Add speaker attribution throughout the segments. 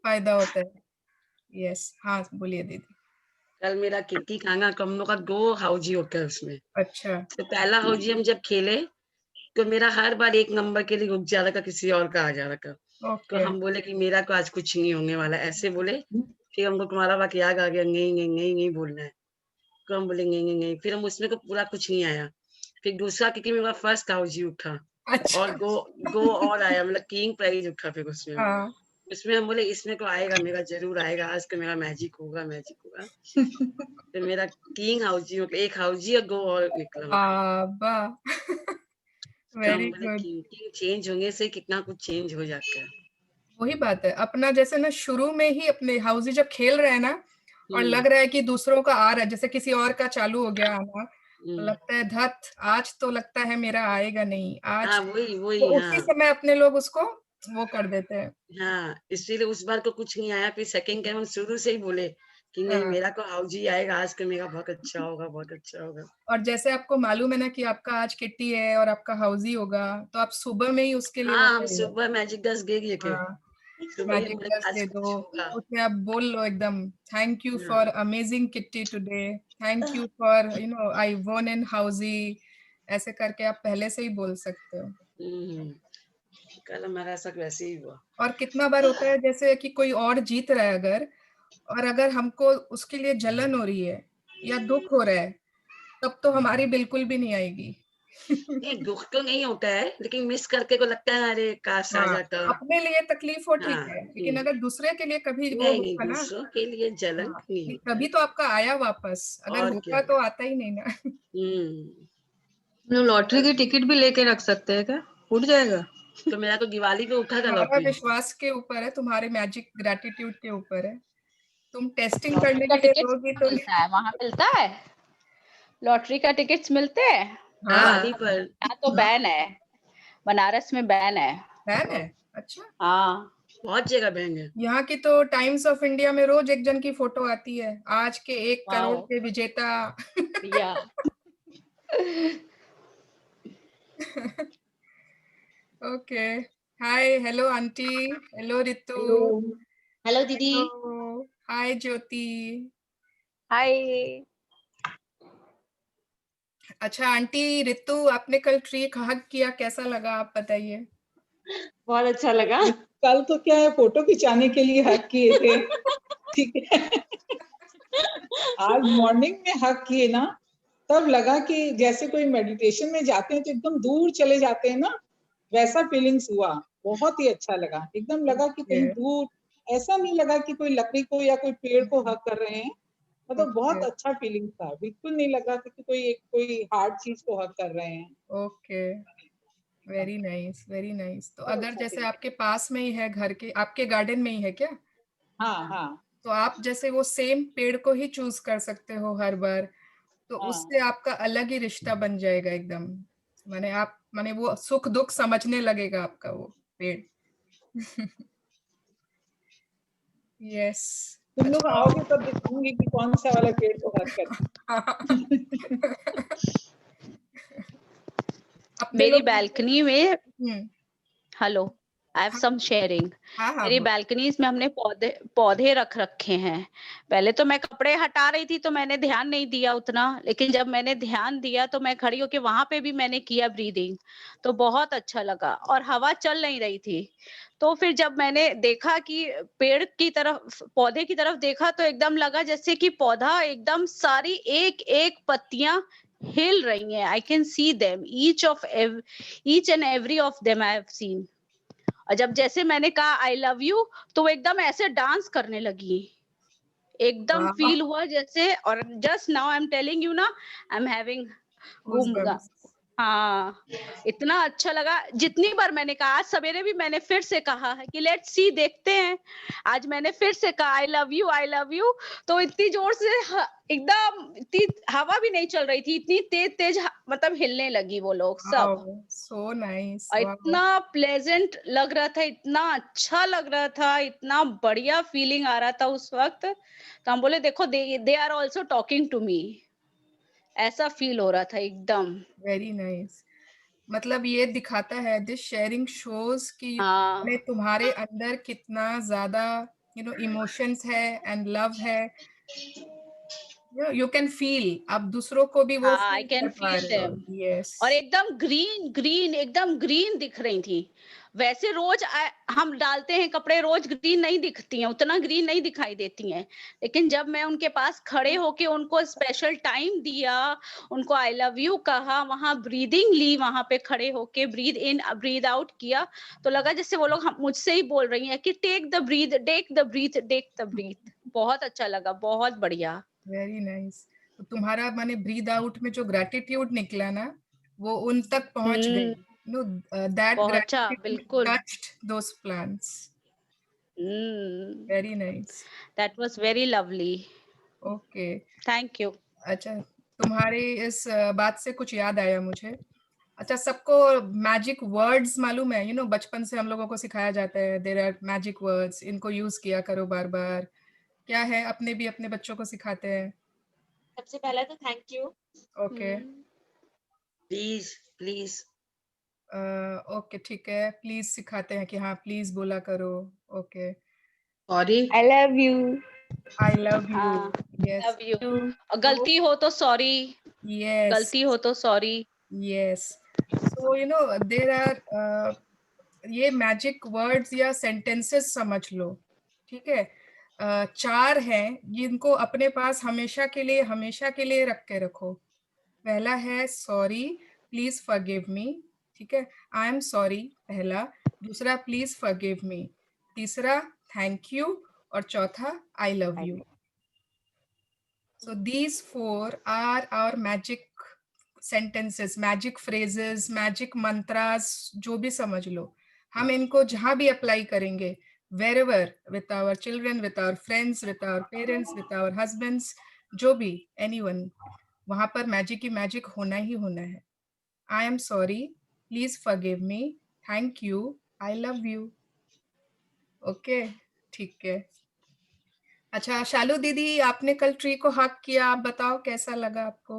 Speaker 1: फायदा होता है। यस, हाँ बोलिए दीदी।
Speaker 2: कल मेरा किक्की खाना का हम लोग का 2 हाउजी होता है उसमें।
Speaker 1: अच्छा,
Speaker 2: तो पहला हाउजी हम जब खेले, तो मेरा हर बार 1 नंबर के लिए रुक जा रहा था, किसी और का आ जा रहा था। तो
Speaker 1: ओके।
Speaker 2: हम बोले कि मेरा तो आज कुछ नहीं होने वाला है, ऐसे बोले। फिर हमको तुम्हारा वाक़ याद आ गया, नहीं, नहीं, नहीं, नहीं बोलना है। तो हम बोले नहीं, नहीं, नहीं, फिर हम उसमें को पूरा कुछ नहीं आया। फिर दूसरा क्योंकि मेरा फर्स्ट हाउजी उठा और
Speaker 1: अच्छा।
Speaker 2: गो और आया, मतलब किंग प्राइज़ उठा फिर उसमें।
Speaker 1: हाँ।
Speaker 2: उसमें हम बोले इसमें तो आएगा मेरा, ज़रूर आएगा, आज तो मेरा मैजिक होगा, मैजिक होगा। फिर मेरा किंग हाउजी हो गया, 1 हाउजी और गो और निकला मतलब।
Speaker 1: वाह!
Speaker 2: तो हम
Speaker 1: वेरी
Speaker 2: बोले
Speaker 1: गुड।
Speaker 2: किंग किंग चेंज होने से कितना कुछ चेंज हो जाता है।
Speaker 1: वही बात है, अपना जैसे ना शुरू में ही अपने हाउसी जब खेल रहे हैं ना और
Speaker 2: हुँ,
Speaker 1: लग रहा है कि दूसरों का आ रहा है, जैसे किसी और का चालू हो गया आना, तो
Speaker 2: हुँ।
Speaker 1: लगता है धत आज तो लगता है मेरा आएगा नहीं,
Speaker 2: हाँ,
Speaker 1: आज
Speaker 2: वही
Speaker 1: तो उसी
Speaker 2: हाँ।
Speaker 1: समय अपने लोग उसको वो कर देते हैं।
Speaker 2: हाँ, इसीलिए उस बार तो कुछ नहीं आया, फिर सेकंड टाइम हम शुरू से ही बोले कि नहीं
Speaker 1: हाँ।
Speaker 2: मेरा तो हाउजी आएगा, आज तो मेरा बहुत अच्छा होगा, बहुत अच्छा होगा।
Speaker 1: और जैसे आपको मालूम है ना कि आपका आज किट्टी है और आपका हाउसी होगा, तो आप सुबह में ही उसके लिए वो
Speaker 2: हाँ, हम
Speaker 1: कर लो।
Speaker 2: सुबह मैजिक 10 दे दिए थे।
Speaker 1: हाँ,
Speaker 2: सुबह ही हम
Speaker 1: मैजिक
Speaker 2: बोले
Speaker 1: डस्ट
Speaker 2: आज
Speaker 1: दे
Speaker 2: कुछ
Speaker 1: दो,
Speaker 2: होगा।
Speaker 1: उसमें आप बोल लो एकदम थैंक यू
Speaker 2: हाँ।
Speaker 1: For amazing kitty today, thank you for I won in housie, ऐसे करके आप पहले से ही बोल सकते हो।
Speaker 2: हुँ, कल हमारा साथ वैसे ही हुआ।
Speaker 1: और कितना बार होता है जैसे कि कोई और जीत रहा है अगर, और अगर हमको उसके लिए जलन हो रही है या दुःख हो रहा है, तब तो हमारी बिल्कुल भी नहीं आएगी।
Speaker 2: नहीं, दुःख तो नहीं होता है, लेकिन मिस करके को लगता है अरे काश आ
Speaker 1: हाँ,
Speaker 2: जाता।
Speaker 1: अपने लिए तकलीफ हो ठीक
Speaker 2: हाँ,
Speaker 1: है, लेकिन
Speaker 2: हुँ।
Speaker 1: अगर दूसरे के लिए कभी वो
Speaker 2: नहीं, नहीं,
Speaker 1: होगा ना,
Speaker 2: दूसरों के लिए जलन
Speaker 1: हाँ,
Speaker 2: नहीं
Speaker 1: कि
Speaker 2: होता है।
Speaker 1: तभी तो आपका आया वापस, अगर
Speaker 2: और क्या।
Speaker 1: होता तो आता ही नहीं ना।
Speaker 2: हुँ।
Speaker 3: लोग लॉटरी की टिकट भी लेके रख सकते हैं क्या? उठ जाएगा?
Speaker 2: तो मेरा तो दिवाली पे उठा था
Speaker 1: तुम्हारा
Speaker 2: लॉटरी।
Speaker 1: विश्वास के ऊपर है, तुम्हारे मैजिक ग्रैटिट्यूड के ऊपर है। तुम टेस्टिंग
Speaker 3: लॉटरी
Speaker 1: करने
Speaker 3: का
Speaker 1: के लिए
Speaker 3: टिकट्स
Speaker 1: दोगी
Speaker 3: कहाँ
Speaker 1: तो
Speaker 3: मिलता है? वहाँ मिलता है? लॉटरी का टिकट्स मिलते हैं?
Speaker 1: हाँ,
Speaker 2: दिवाली पर
Speaker 3: यहाँ तो बैन है, बनारस में बैन है।
Speaker 1: बैन है? अच्छा।
Speaker 3: हाँ,
Speaker 2: बहुत जगह बैन है।
Speaker 1: यहाँ की तो टाइम्स ऑफ इंडिया में रोज एक जन की फोटो आती है, आज के 1 करोड़
Speaker 3: वाओ!
Speaker 1: के विजेता।
Speaker 3: या
Speaker 1: okay. Hi, hello aunty, hello Ritu,
Speaker 4: hello. Hello दीदी।
Speaker 1: Hello, hi Jyoti.
Speaker 3: हाय!
Speaker 1: अच्छा आंटी रितु, आपने कल ट्री हग किया, कैसा लगा आप बताइए?
Speaker 4: बहुत अच्छा लगा।
Speaker 5: कल तो क्या है, फोटो खिंचाने के लिए हक किए थे। ठीक है। आज मॉर्निंग में हक किए ना, तब लगा कि जैसे कोई मेडिटेशन में जाते हैं तो एकदम दूर चले जाते हैं ना, वैसा फीलिंग्स हुआ। बहुत ही अच्छा लगा, एकदम लगा कि
Speaker 1: ओके,
Speaker 5: कहीं दूर, ऐसा नहीं लगा कि कोई लकड़ी को या कोई पेड़ को हक कर रहे हैं। मतलब
Speaker 1: ओके,
Speaker 5: बहुत अच्छा फीलिंग था, बिल्कुल नहीं लगा कि कोई हार्ड चीज को हक कर रहे हैं।
Speaker 1: Okay, very nice, very nice. तो
Speaker 5: बहुत
Speaker 1: अगर
Speaker 5: अच्छा
Speaker 1: जैसे
Speaker 5: फीलिंग।
Speaker 1: आपके पास में ही है घर के, आपके गार्डन में ही है क्या?
Speaker 5: हाँ हाँ
Speaker 1: तो आप जैसे वो सेम पेड़ को ही चूज कर सकते हो हर बार, तो
Speaker 5: हाँ।
Speaker 1: उससे आपका अलग ही रिश्ता बन जाएगा एकदम। माने वो सुख दुख समझने लगेगा आपका वो पेड़। यस।
Speaker 5: तुम लोग
Speaker 1: अच्छा।
Speaker 5: आओगे तब दिखाऊंगी कि कौन सा वाला पेड़ को हक करती।
Speaker 1: अपने
Speaker 3: मेरी
Speaker 1: लोग।
Speaker 3: बालकनी में
Speaker 1: हम्म।
Speaker 3: हेलो, आई हैव
Speaker 1: हाँ
Speaker 3: सम शेयरिंग।
Speaker 1: हाँ हाँ
Speaker 3: मेरी
Speaker 1: बोल।
Speaker 3: बालकनीज़ में हमने पौधे पौधे रख रखे हैं। पहले तो मैं कपड़े हटा रही थी तो मैंने ध्यान नहीं दिया उतना, लेकिन जब मैंने ध्यान दिया तो मैं खड़ी होके वहाँ पे भी मैंने किया ब्रीदिंग, तो बहुत अच्छा लगा और हवा चल नहीं रही थी। तो फिर जब मैंने देखा कि पेड़ की तरफ पौधे की तरफ देखा तो एकदम लगा जैसे कि पौधा एकदम सारी एक-एक पत्तियाँ हिल रही हैं। I can see them each and every of them I have seen. और जब जैसे मैंने कहा आई लव यू तो वो एकदम ऐसे डांस करने लगी। एकदम
Speaker 1: वाह,
Speaker 3: फील हुआ जैसे और just now I am telling you ना आई एम हैविंग गुम
Speaker 1: गूज़बम्प्स।
Speaker 3: हाँ, इतना अच्छा लगा। जितनी बार मैंने कहा आज सवेरे भी मैंने फिर से कहा है कि लेट्स सी देखते हैं। आज मैंने फिर से कहा आई लव यू तो इतनी जोर से एकदम इतनी हवा भी नहीं चल रही थी, इतनी तेज-तेज मतलब हिलने लगी वो लोग सब।
Speaker 1: वाओ, सो नाइस,
Speaker 3: और
Speaker 1: वाओ।
Speaker 3: इतना प्लेजेंट लग रहा था, इतना अच्छा लग रहा था, इतना बढ़िया फीलिंग आ रहा था उस वक़्त। तो हम बोले देखो they are also talking to me. ऐसा फील हो रहा था एकदम।
Speaker 1: Very nice. मतलब ये दिखाता है, दिस शेयरिंग शोज़ कि
Speaker 3: हाँ,
Speaker 1: माने तुम्हारे अंदर कितना ज़्यादा यू नो इमोशंस है एंड लव है, यू कैन फील, आप दूसरों को भी वो
Speaker 3: हाँ, आई
Speaker 1: फील
Speaker 3: कैन
Speaker 1: कर पा
Speaker 3: फील
Speaker 1: रहे हो।
Speaker 3: देम।
Speaker 1: यस।
Speaker 3: और एकदम ग्रीन ग्रीन, एकदम ग्रीन दिख रही थी। वैसे रोज हम डालते हैं कपड़े, रोज ग्रीन नहीं दिखती हैं, उतना ग्रीन नहीं दिखाई देती हैं। लेकिन जब मैं उनके पास खड़े होके उनको स्पेशल टाइम दिया, उनको आई लव यू कहा, वहां ब्रीदिंग ली, वहां पे खड़े होके ब्रीद इन ब्रीद आउट किया, तो लगा जैसे वो लोग मुझसे ही बोल रही हैं कि take the breath, take the breath, take the breath. बहुत अच्छा लगा, बहुत बढ़िया।
Speaker 1: Very nice. तो तुम्हारा माने ब्रीद आउट में जो ग्रैटिट्यूड निकला ना, वो उन तक पहुंच गई।
Speaker 3: हम्म।
Speaker 1: नो, दैट
Speaker 3: पहुंचा,
Speaker 1: ग्रैटिट्यूड
Speaker 3: बिल्कुल।
Speaker 1: Touched those plants.
Speaker 3: Hmm.
Speaker 1: Very nice.
Speaker 3: That was very lovely.
Speaker 1: Okay.
Speaker 3: Thank you.
Speaker 1: अच्छा, तुम्हारी इस बात से कुछ याद आया मुझे। अच्छा, सबको मैजिक वर्ड्स मालूम है? बचपन से हम लोगों को सिखाया जाता है, देयर आर मैजिक वर्ड्स, इनको यूज किया करो बार बार। क्या है, अपने भी अपने बच्चों को सिखाते हैं।
Speaker 4: सबसे पहला तो thank you.
Speaker 1: Okay.
Speaker 2: Please please.
Speaker 1: Okay, ठीक है, प्लीज सिखाते हैं कि हाँ प्लीज बोला करो। Okay.
Speaker 2: Sorry.
Speaker 4: I love you.
Speaker 1: I love you.
Speaker 3: हाँ,
Speaker 1: यस।
Speaker 3: Love you. और गलती हो तो सॉरी,
Speaker 1: यस।
Speaker 3: गलती हो तो sorry.
Speaker 1: Yes. So there are ये मैजिक वर्ड्स या सेंटेंसेस समझ लो, ठीक है। चार हैं जिनको अपने पास हमेशा के लिए रख के रखो। पहला है सॉरी, प्लीज फॉरगिव मी, ठीक है। आई एम सॉरी पहला। दूसरा प्लीज फॉरगिव मी। तीसरा थैंक यू। और चौथा आई love you. So these four are our magic sentences, magic phrases, magic mantras, जो भी समझ लो। हम इनको जहां भी अप्लाई करेंगे, wherever, with our children, with our friends, with our parents, with our husbands, जो भी, anyone, वहां पर मैजिक ही मैजिक होना ही होना है। I am sorry, please forgive me, thank you, I love you. Okay, ठीक है। अच्छा, शालू दीदी, आपने कल ट्री को हक किया, आप बताओ कैसा लगा आपको?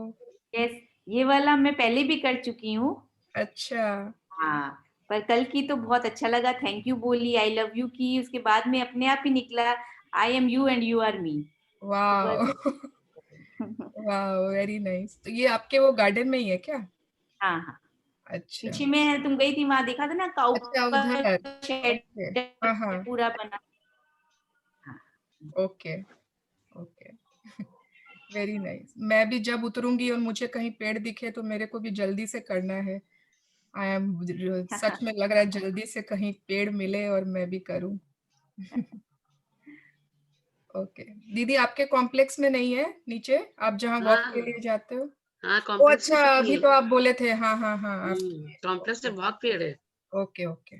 Speaker 6: यस, ये वाला मैं पहले भी कर चुकी हूँ।
Speaker 1: अच्छा।
Speaker 6: हाँ, पर कल की तो बहुत अच्छा लगा। थैंक यू बोली, आई लव यू की, उसके बाद में अपने आप ही निकला I am you and you are me.
Speaker 1: Wow. Wow, very nice. तो ये आपके वो गार्डन में ही है क्या?
Speaker 6: हाँ हाँ,
Speaker 1: अच्छा।
Speaker 6: पीछे में तुम गई थी, वहां देखा था ना, काऊ
Speaker 1: अच्छा,
Speaker 6: का
Speaker 1: उधर।
Speaker 6: Shade
Speaker 1: okay. हाँ हाँ।
Speaker 6: पूरा बना। हाँ।
Speaker 1: ओके। ओके। Very nice. मैं भी जब उतरूंगी और मुझे कहीं पेड़ दिखे तो मेरे को भी जल्दी से करना है। आई एम, सच में लग रहा है जल्दी से कहीं पेड़ मिले और मैं भी करूं। ओके। दीदी, आपके कॉम्प्लेक्स में नहीं है नीचे, आप जहाँ वॉक के
Speaker 2: हाँ
Speaker 1: लिए जाते हो?
Speaker 2: हाँ,
Speaker 1: ओ
Speaker 2: कॉम्प्लेक्स में
Speaker 1: अच्छा,
Speaker 2: क्यों
Speaker 1: अभी
Speaker 2: नहीं
Speaker 1: तो
Speaker 2: है?
Speaker 1: आप बोले थे। हाँ हाँ हाँ, आप।
Speaker 2: कॉम्प्लेक्स में बहुत पेड़ है।
Speaker 1: ओके ओके,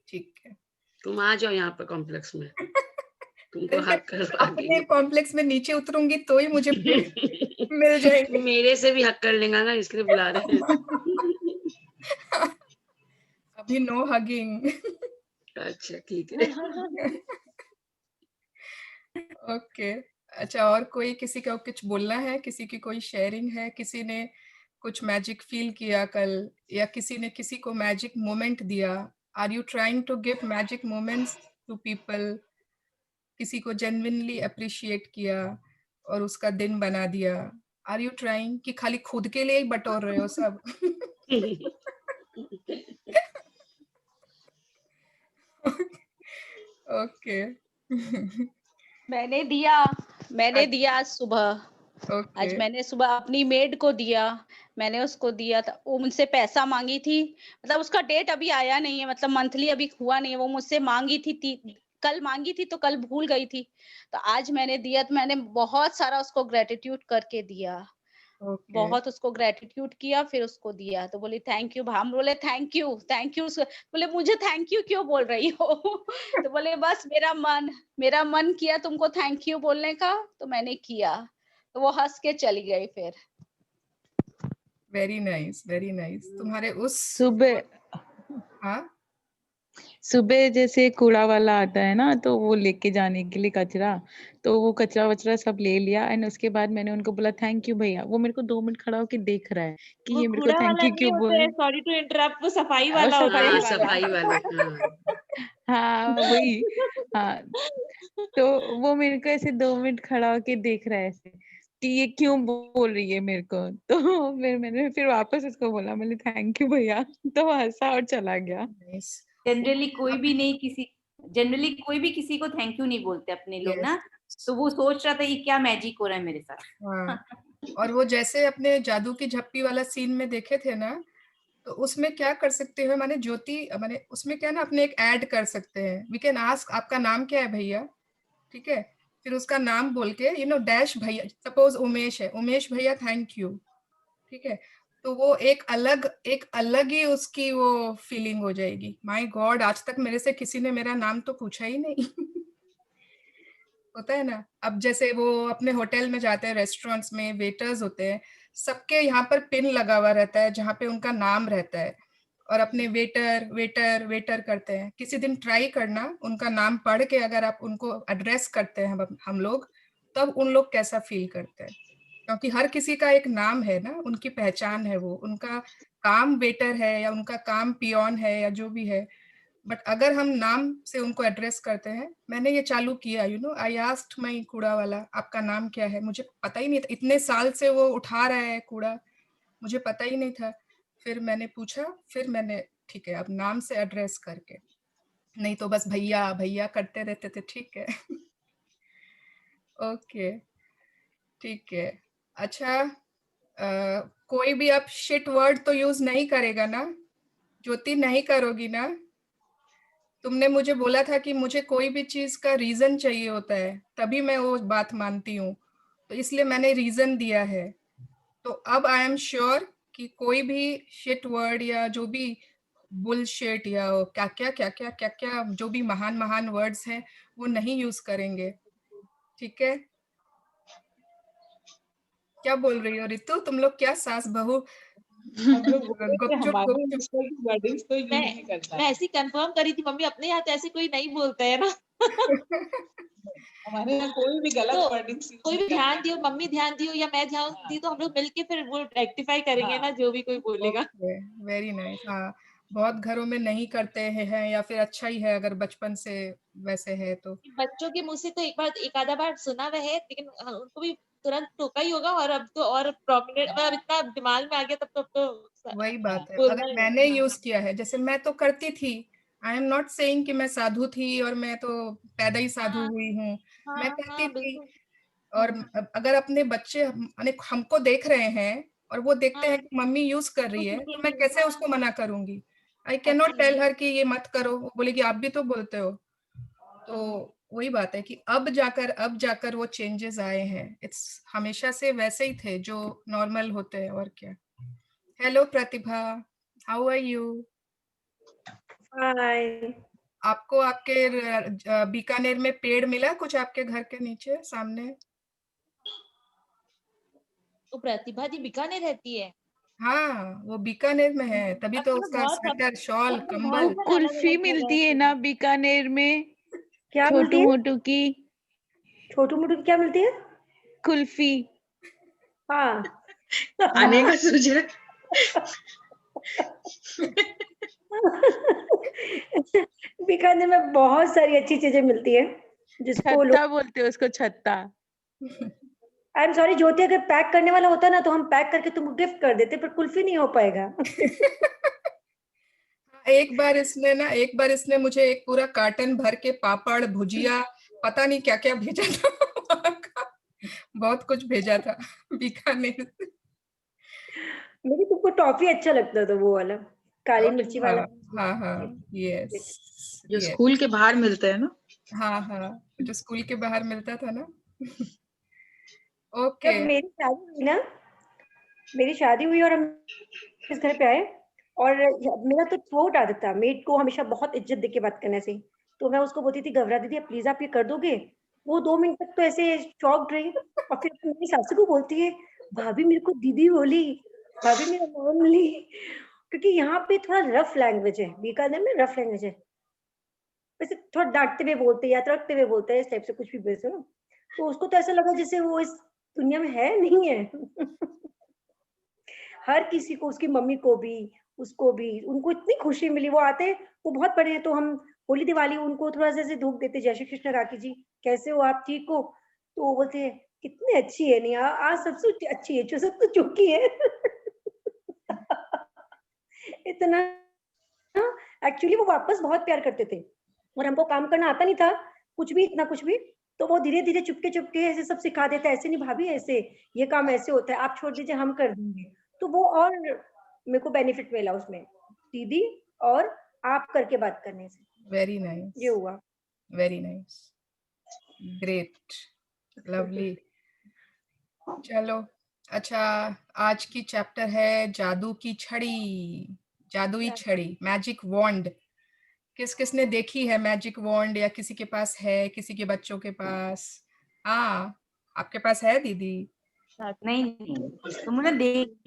Speaker 1: ठीक है।
Speaker 2: तुम आ जाओ यहाँ पर कॉम्प्लेक्स में, तुमको
Speaker 1: अरे मैं
Speaker 2: हक करवाएंगे।
Speaker 1: अपने कॉम्प्लेक्स में नीचे उतरूंगी तो ही मुझे मिल जाएंगे।
Speaker 2: मेरे से भी हक कर लेगा ना, इसलिए बुला रहे हैं।
Speaker 1: अभी नो हगिंग।
Speaker 2: अच्छा ठीक है।
Speaker 1: ओके। अच्छा, और कोई, किसी को कुछ बोलना है? किसी की कोई शेयरिंग है? किसी ने कुछ मैजिक फील किया कल, या किसी ने किसी को मैजिक मोमेंट दिया? Are you trying to give magic moments to people? किसी को जेन्युइनली अप्रिशिएट किया और उसका दिन बना दिया? आर यू ट्राइंग, कि खाली खुद के लिए ही बटोर रहे हो सब? ओके।
Speaker 3: मैंने दिया, मैंने दिया आज सुबह।
Speaker 1: ओके।
Speaker 3: आज मैंने सुबह अपनी मेड को दिया, मैंने उसको दिया था। वो मुझसे पैसा मांगी थी, मतलब उसका डेट अभी आया नहीं है, मतलब मंथली अभी हुआ नहीं है। वो मुझसे मांगी थी, कल मांगी थी तो कल भूल गई थी, तो आज मैंने दिया। तो मैंने बहुत सारा उसको ग्रेटिट्यूड करके दिया,
Speaker 1: ओके।
Speaker 3: बहुत उसको ग्रेटिट्यूड किया, फिर उसको दिया। तो बोली थैंक यू। हम बोले थैंक यू, थैंक यू। बोले मुझे थैंक यू क्यों बोल रही हो? तो बोले बस मेरा मन किया तुमको थैंक यू बोलने का, तो मैंने किया। तो वो हंस के चली गई फिर।
Speaker 1: Very nice, very nice. तुम्हारे उस,
Speaker 7: सुबह
Speaker 1: हाँ,
Speaker 7: सुबह जैसे कूड़ा वाला आता है ना, तो वो लेके जाने के लिए कचरा, तो वो कचरा वचरा सब ले लिया। एंड उसके बाद मैंने उनको बोला थैंक यू भैया। वो मेरे को 2 मिनट खड़ा होके देख रहा है कि
Speaker 4: वो
Speaker 7: ये मेरे को
Speaker 4: कूड़ा
Speaker 7: थैंक
Speaker 4: वाला
Speaker 7: यू
Speaker 4: नहीं
Speaker 7: क्यों
Speaker 4: होता
Speaker 7: बोल।
Speaker 4: है, सॉरी टू इंटरप्ट, वो सफाई
Speaker 7: और
Speaker 4: वाला होता है।
Speaker 2: हाँ,
Speaker 7: सफाई वाला,
Speaker 2: सफाई वाले, हाँ।
Speaker 7: हाँ वही। हाँ, तो वो मेरे को ऐसे 2 मिनट खड़ा होके देख रहा है ऐसे कि ये क्यों बोल रही है मेरे को। तो फिर मैंने फिर वापस उसको बोला, मैंने थैंक यू भैया, तो वो हंसा और चला गया।
Speaker 1: नाइस।
Speaker 6: जनरली कोई भी किसी को थैंक यू नहीं बोलते अपने लोग ना,
Speaker 1: Yes.
Speaker 6: तो वो सोच रहा था ये क्या मैजिक हो रहा है मेरे साथ।
Speaker 1: हाँ, और वो जैसे अपने जादू की झप्पी वाला सीन में देखे थे ना, तो उसमें क्या कर सकते हैं माने ज्योति, माने उसमें क्या ना अपने एक ऐड कर सकते हैं। वी कैन आस्क आपका नाम क्या है भैया, ठीक है, फिर उसका नाम बोल के डैश भैया, सपोज उमेश है, उमेश भैया थैंक यू, ठीक है, तो वो एक अलग ही उसकी वो फीलिंग हो जाएगी। माय गॉड, आज तक मेरे से किसी ने मेरा नाम तो पूछा ही नहीं। होता है ना, अब जैसे वो अपने होटल में जाते हैं, रेस्टोरेंट्स में वेटर्स होते हैं, सबके यहाँ पर पिन लगा हुआ रहता है जहाँ पे उनका नाम रहता है, और अपने वेटर वेटर वेटर करते हैं। किसी दिन ट्राई करना, उनका नाम पढ़ के अगर आप उनको एड्रेस करते हैं हम लोग, तब उन लोग कैसा फील करते हैं, क्योंकि हर किसी का एक नाम है ना, उनकी पहचान है, वो उनका काम वेटर है या उनका काम पियोन है या जो भी है, बट अगर हम नाम से उनको एड्रेस करते हैं। मैंने ये चालू किया, आई आस्क्ड माय कूड़ा वाला, आपका नाम क्या है, मुझे पता ही नहीं था, इतने साल से वो उठा रहा है कूड़ा, मुझे पता ही नहीं था। फिर मैंने पूछा, फिर मैंने ठीक है अब नाम से एड्रेस करके, नहीं तो बस भैया भैया करते रहते थे। ठीक है। ओके, ठीक है। अच्छा, कोई भी आप शिट वर्ड तो यूज नहीं करेगा ना ज्योति, नहीं करोगी ना? तुमने मुझे बोला था कि मुझे कोई भी चीज का रीजन चाहिए होता है, तभी मैं वो बात मानती हूँ, तो इसलिए मैंने रीजन दिया है। तो अब आई एम श्योर कि कोई भी शिट वर्ड या जो भी बुलशिट या क्या क्या क्या क्या क्या क्या जो भी महान महान वर्ड्स हैं वो नहीं यूज करेंगे। ठीक है, क्या बोल रही हो रितु, तुम लोग क्या सास बहू
Speaker 5: हम लोग बोल रहे थे
Speaker 1: गुपचुप
Speaker 5: हमारे
Speaker 1: गुपचुप?
Speaker 5: इस तरह की वर्डिंग्स तो यूज नहीं करता
Speaker 4: मैं
Speaker 5: है।
Speaker 4: ऐसी कंफर्म करी थी मम्मी, अपने यहाँ तो ऐसे कोई नहीं बोलता है ना।
Speaker 5: हमारे यहाँ कोई भी गलत
Speaker 4: तो
Speaker 5: वर्डिंग्स यूज
Speaker 4: कोई
Speaker 5: नहीं
Speaker 4: भी ध्यान
Speaker 5: करता
Speaker 4: दियो, मम्मी ध्यान दियो या मैं ध्यान दी, तो हम लोग मिलके फिर वो रेक्टिफाई करेंगे
Speaker 5: हाँ।
Speaker 4: ना जो भी कोई बोलेगा।
Speaker 1: Okay, very nice. हाँ, बहुत घरों में नहीं करते हैं या फिर अच्छा ही है अगर बचपन से वैसे है तो।
Speaker 4: बच्चों के मुंह से तो एक आधा बार सुना हुआ है, लेकिन उनको भी तुरंत टोका ही होगा, और अब तो और प्रोमिनेंट, मतलब इतना दिमाग में आ गया, तब तो
Speaker 1: वही बात है,
Speaker 4: बोलना
Speaker 1: अगर
Speaker 4: ही
Speaker 1: मैंने
Speaker 4: है।
Speaker 1: यूज किया है, जैसे मैं तो करती थी, आई एम नॉट सेइंग कि मैं साधु थी और मैं तो पैदा ही साधु
Speaker 4: हाँ
Speaker 1: हुई हूँ, मैं
Speaker 4: हाँ
Speaker 1: करती
Speaker 4: हाँ
Speaker 1: थी।
Speaker 4: बिल्कुल।
Speaker 1: और अगर अपने बच्चे हमको देख रहे हैं और वो देखते हैं
Speaker 4: हाँ
Speaker 1: कि मम्मी यूज कर
Speaker 4: तो
Speaker 1: रही है, तो मैं
Speaker 4: सीखेंगे,
Speaker 1: कैसे
Speaker 4: हाँ
Speaker 1: उसको मना करूंगी? I can not tell
Speaker 4: absolutely.
Speaker 1: हर कि ये मत करो, वो बोलेगी आप भी तो बोलते हो। तो वही बात है कि अब जाकर वो चेंजेस आए हैं, इट्स हमेशा से वैसे ही थे जो नॉर्मल होते हैं, और क्या। Hello Pratibha, how are you?
Speaker 8: Hi.
Speaker 1: आपको आपके बीकानेर में पेड़ मिला कुछ आपके घर के नीचे सामने?
Speaker 4: तो प्रतिभा जी बीकानेर रहती है?
Speaker 1: हाँ, वो बीकानेर में है, तभी
Speaker 4: अब
Speaker 1: तो
Speaker 4: तो मैं
Speaker 1: उसका
Speaker 4: बहुत सब
Speaker 1: स्वेटर, शॉल,
Speaker 4: अब तो
Speaker 7: वो
Speaker 4: बहुत
Speaker 1: कंबल।
Speaker 4: सारे अलग
Speaker 7: कुल्फी
Speaker 4: अलग जगह
Speaker 7: मिलती है
Speaker 4: से।
Speaker 7: ना बीकानेर में,
Speaker 8: क्या मिलती
Speaker 7: छोटू
Speaker 8: है?
Speaker 7: मोटू की
Speaker 8: छोटू मोटू की क्या मिलती है?
Speaker 7: कुल्फी।
Speaker 8: हाँ।
Speaker 2: आने का सोचे।
Speaker 8: बीकानेर में बहुत सारी अच्छी चीजें मिलती है जिसको लोग,
Speaker 7: छत्ता बोलते हैं उसको, छत्ता।
Speaker 8: आई एम सॉरी ज्योति, अगर पैक करने वाला होता ना तो हम पैक करके तुमको गिफ्ट कर देते, पर कुल्फी नहीं हो पाएगा।
Speaker 1: एक बार इसने मुझे एक पूरा कार्टन भर के पापड़, भुजिया, पता नहीं क्या क्या भेजा था। वहाँ का बहुत कुछ भेजा था बीकानेर से।
Speaker 8: मेरी तुमको टॉफी अच्छा लगता था, वो वाला काली मिर्ची
Speaker 1: हाँ
Speaker 8: वाला।
Speaker 1: हाँ हाँ, यस
Speaker 2: जो
Speaker 1: यस,
Speaker 2: स्कूल के बाहर मिलते हैं ना।
Speaker 1: हाँ हाँ, जो स्कूल के बाहर मिलता था ना।
Speaker 8: जब
Speaker 1: ओके।
Speaker 8: मेरी शादी हुई और हम इस घर पे आए, और मेरा तो थ्रोट आदत था मेड को हमेशा बहुत इज्जत देके बात करने से, तो मैं उसको बोलती थी घबरा दीदी प्लीज आप ये कर दोगे। वो 2 मिनट तक तो ऐसे शॉक्ड रही, और फिर मेरी सासू को बोलती है भाभी मेरे को दीदी बोली, भाभी मेरा नाम ली, क्योंकि यहाँ पे थोड़ा रफ लैंग्वेज है, बीकानेर में रफ लैंग्वेज है, वैसे थोड़ा डांटते हुए बोलते हैं या तड़कते हुए बोलते हैं, इस टाइप से कुछ भी वैसे ना, तो उसको तो ऐसा लगा जैसे वो इस दुनिया में है नहीं है। हर किसी को, उसकी मम्मी को भी, उसको भी, उनको इतनी खुशी मिली, वो आते, वो बहुत बड़े हैं तो हम होली दिवाली उनको थोड़ा सा ऐसे धूप देते, जय श्री कृष्ण काकी जी कैसे हो आप, ठीक हो? तो वो बोलते हैं कितनी अच्छी है नेहा, आज सबसे अच्छी है, जो सब तो चुकी है। इतना एक्चुअली वो वापस बहुत प्यार करते थे और हमको काम करना आता नहीं था कुछ भी, इतना कुछ भी, तो वो धीरे धीरे चुपके चुपके ऐसे सब सिखा देता है, ऐसे नहीं भाभी, ऐसे ये काम ऐसे होता है, आप छोड़ दीजिए हम कर देंगे। तो वो और मेरे को बेनिफिट मिला उसमें, दीदी और आप करके बात करने से।
Speaker 1: वेरी नाइस,
Speaker 8: ये हुआ।
Speaker 1: Very nice, great, lovely. चलो अच्छा, आज की चैप्टर है जादू की छड़ी, जादुई छड़ी, मैजिक वॉन्ड। किस किसने देखी है मैजिक वॉन्ड, या किसी के पास है, किसी के बच्चों के पास? हाँ, आपके पास है दीदी?
Speaker 6: नहीं तो मुझे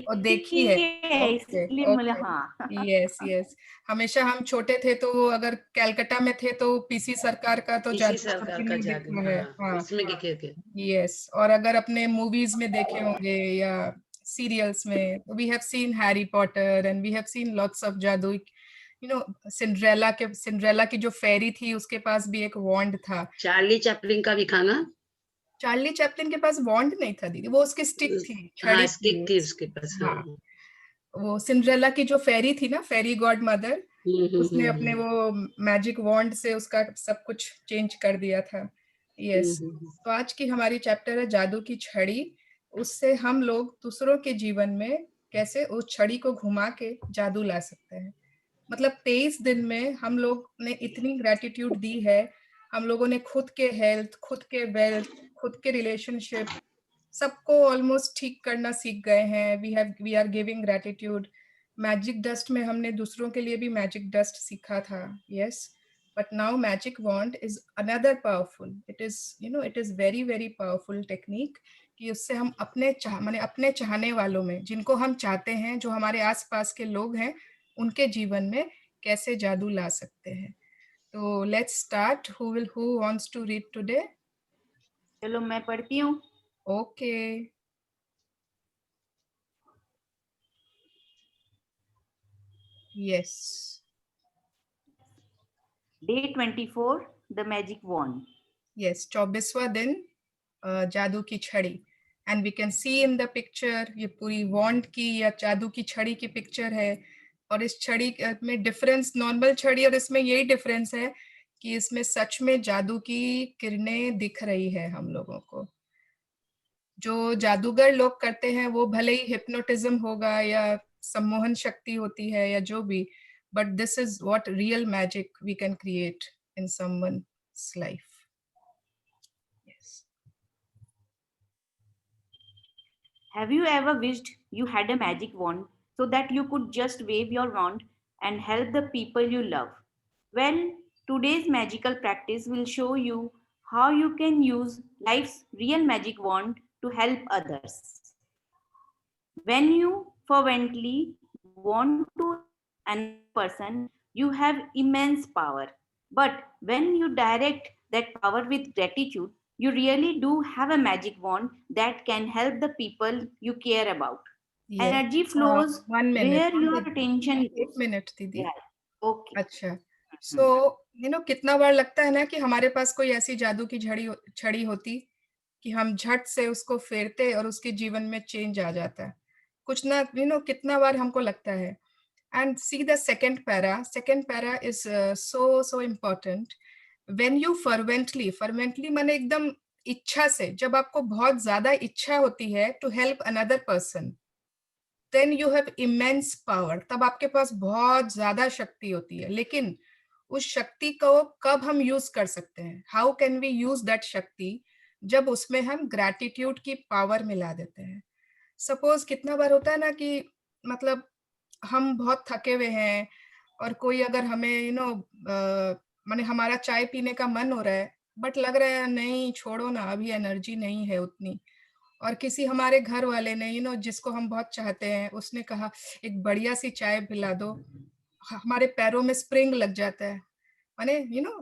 Speaker 1: और देखी है, ओके
Speaker 6: इसलिए मुझे,
Speaker 1: ओके,
Speaker 6: हाँ।
Speaker 1: Yes yes. हमेशा हम छोटे थे तो अगर कलकत्ता में थे तो पीसी सरकार का तो
Speaker 2: इसी
Speaker 1: जादू
Speaker 2: सरकार का
Speaker 1: नहीं
Speaker 2: जादू,
Speaker 1: देखा है।
Speaker 2: हाँ,
Speaker 1: हाँ
Speaker 2: उसमें के
Speaker 1: यस, और अगर अपने मूवीज में देखे होंगे या सीरियल्स में, तो we have seen Harry Potter and we have seen lots of jadoo. You know Cinderella की जो फेरी थी उसके पास भी एक वॉन्ड था।
Speaker 2: चार्ली चैपलिन का भी खाना,
Speaker 1: चार्ली चैपलिन के पास वॉन्ड नहीं था दीदी, वो उसकी स्टिक थी,
Speaker 2: हाँ
Speaker 1: छड़ी
Speaker 2: स्टिक थी उसके पास, हाँ।
Speaker 1: हाँ, वो सिंड्रेला की जो फेरी थी ना, फेरी गॉड मदर, उसने अपने वो मैजिक वॉन्ड से उसका सब कुछ चेंज कर दिया था। यस, तो आज की हमारी चैप्टर है जादू की छड़ी। उससे हम लोग दूसरों के जीवन में कैसे उस छड़ी को घुमा के जादू ला सकते हैं। मतलब 23 दिन में हम लोग ने इतनी ग्रेटिट्यूड दी है, हम लोगों ने खुद के हेल्थ, खुद के वेल्थ, खुद के रिलेशनशिप, सबको ऑलमोस्ट ठीक करना सीख गए हैं। We are giving gratitude. Magic dust में हमने दूसरों के लिए भी मैजिक डस्ट सीखा था, yes, but now magic wand is another powerful, it is very very powerful technique, कि उससे हम माने अपने चाहने वालों में, जिनको हम चाहते हैं, जो हमारे आसपास के लोग हैं, उनके जीवन में कैसे जादू ला सकते हैं। तो let's start. Who wants to read today?
Speaker 6: चलो मैं पढ़ती हूँ।
Speaker 1: Okay, yes.
Speaker 6: Day 24, the magic wand.
Speaker 1: Yes, 24वां दिन जादू की छड़ी। And we can see in the picture, ये पूरी वॉन्ड की या जादू की छड़ी की पिक्चर है। और इस छड़ी में डिफरेंस, नॉर्मल छड़ी और इसमें यही डिफरेंस है कि इसमें सच में जादू की किरणें दिख रही है हम लोगों को। जो जादूगर लोग करते हैं वो भले ही हिप्नोटिज्म होगा या सम्मोहन शक्ति होती है या जो भी, but this is what real magic we can create in someone's life.
Speaker 6: Have you ever wished you had a magic wand so that you could just wave your wand and help the people you love? Well, today's magical practice will show you how you can use life's real magic wand to help others. When you fervently want to another person, you have immense power. But when you direct that power with gratitude, you really do have a magic wand that can help the people you care about.
Speaker 1: Yes.
Speaker 6: Energy flows
Speaker 1: 1 minute.
Speaker 6: where your attention is.
Speaker 1: 1 minute दीदी।
Speaker 6: Yeah. Okay.
Speaker 1: अच्छा, सो कितना बार लगता है ना कि हमारे पास कोई ऐसी जादू की छड़ी होती कि हम झट से उसको फेरते और उसके जीवन में चेंज आ जाता है। कुछ ना कितना बार हमको लगता है। And see the second para is so important. When you fervently माने एकदम इच्छा से, जब आपको बहुत ज्यादा इच्छा होती है to help another person, then you have immense power, तब आपके पास बहुत ज्यादा शक्ति होती है। लेकिन उस शक्ति को कब हम यूज कर सकते हैं, how can we use that शक्ति? जब उसमें हम ग्रैटिट्यूड की पावर मिला देते हैं। सपोज कितना बार होता है ना कि मतलब हम बहुत थके हुए हैं और कोई अगर हमें माने हमारा चाय पीने का मन हो रहा है, बट लग रहा है नहीं छोड़ो ना, अभी एनर्जी नहीं है उतनी, और किसी हमारे घर वाले ने जिसको हम बहुत चाहते हैं, उसने कहा एक बढ़िया सी चाय पिला दो, हमारे पैरों में स्प्रिंग लग जाता है। माने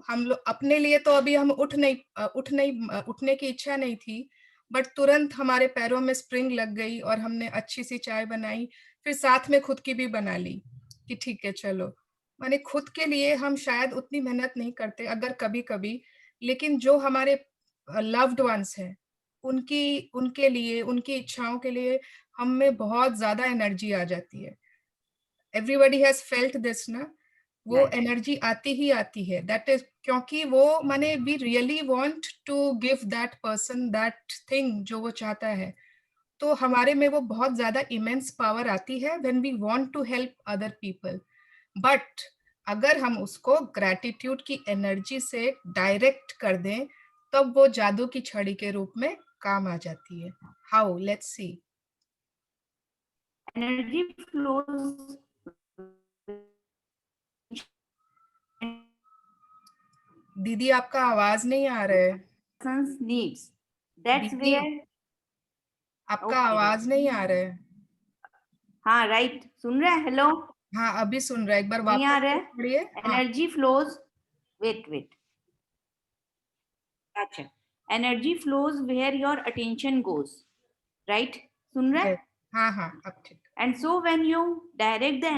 Speaker 1: हम लोग अपने लिए तो अभी हम उठने की इच्छा नहीं थी, बट तुरंत हमारे पैरों में स्प्रिंग लग गई और हमने अच्छी सी चाय बनाई, फिर साथ में खुद की भी बना ली कि ठीक है चलो। माने खुद के लिए हम शायद उतनी मेहनत नहीं करते अगर कभी-कभी, लेकिन जो हमारे लव्ड वन्स हैं, उनके लिए, उनकी इच्छाओं के लिए हम में बहुत ज़्यादा एनर्जी आ जाती है। एवरीबॉडी हैज़ फेल्ट दिस ना, वो
Speaker 6: Right.
Speaker 1: एनर्जी आती ही आती है। दैट इज़ क्योंकि वो माने we really want to give that person that thing जो वो चाहता है। तो हमारे में वो बहुत ज़्यादा इमेंस पावर आती है when we want to help other people. But अगर हम उसको ग्रैटिट्यूड की एनर्जी से डायरेक्ट कर दें, तब वो जादू की छड़ी के रूप में काम आ जाती है। How? Let's see.
Speaker 6: Energy flows
Speaker 1: दीदी आपका आवाज नहीं आ रहा है।
Speaker 6: person's needs. That's
Speaker 1: दीदी
Speaker 6: where
Speaker 1: आपका
Speaker 6: okay.
Speaker 1: आवाज नहीं आ रहा है।
Speaker 6: हाँ राइट, सुन रहे हैं? हेलो,
Speaker 1: हाँ अभी सुन रहा है, एक बार
Speaker 6: नहीं आ
Speaker 1: वापस
Speaker 6: रहा
Speaker 1: से
Speaker 6: है?
Speaker 1: पढ़िए। हाँ
Speaker 6: एनर्जी फ्लोज, वेट, अच्छा, energy flows where your attention goes, right, सुन रहे हैं?
Speaker 1: हाँ हाँ अब ठीक।
Speaker 6: And so when you direct the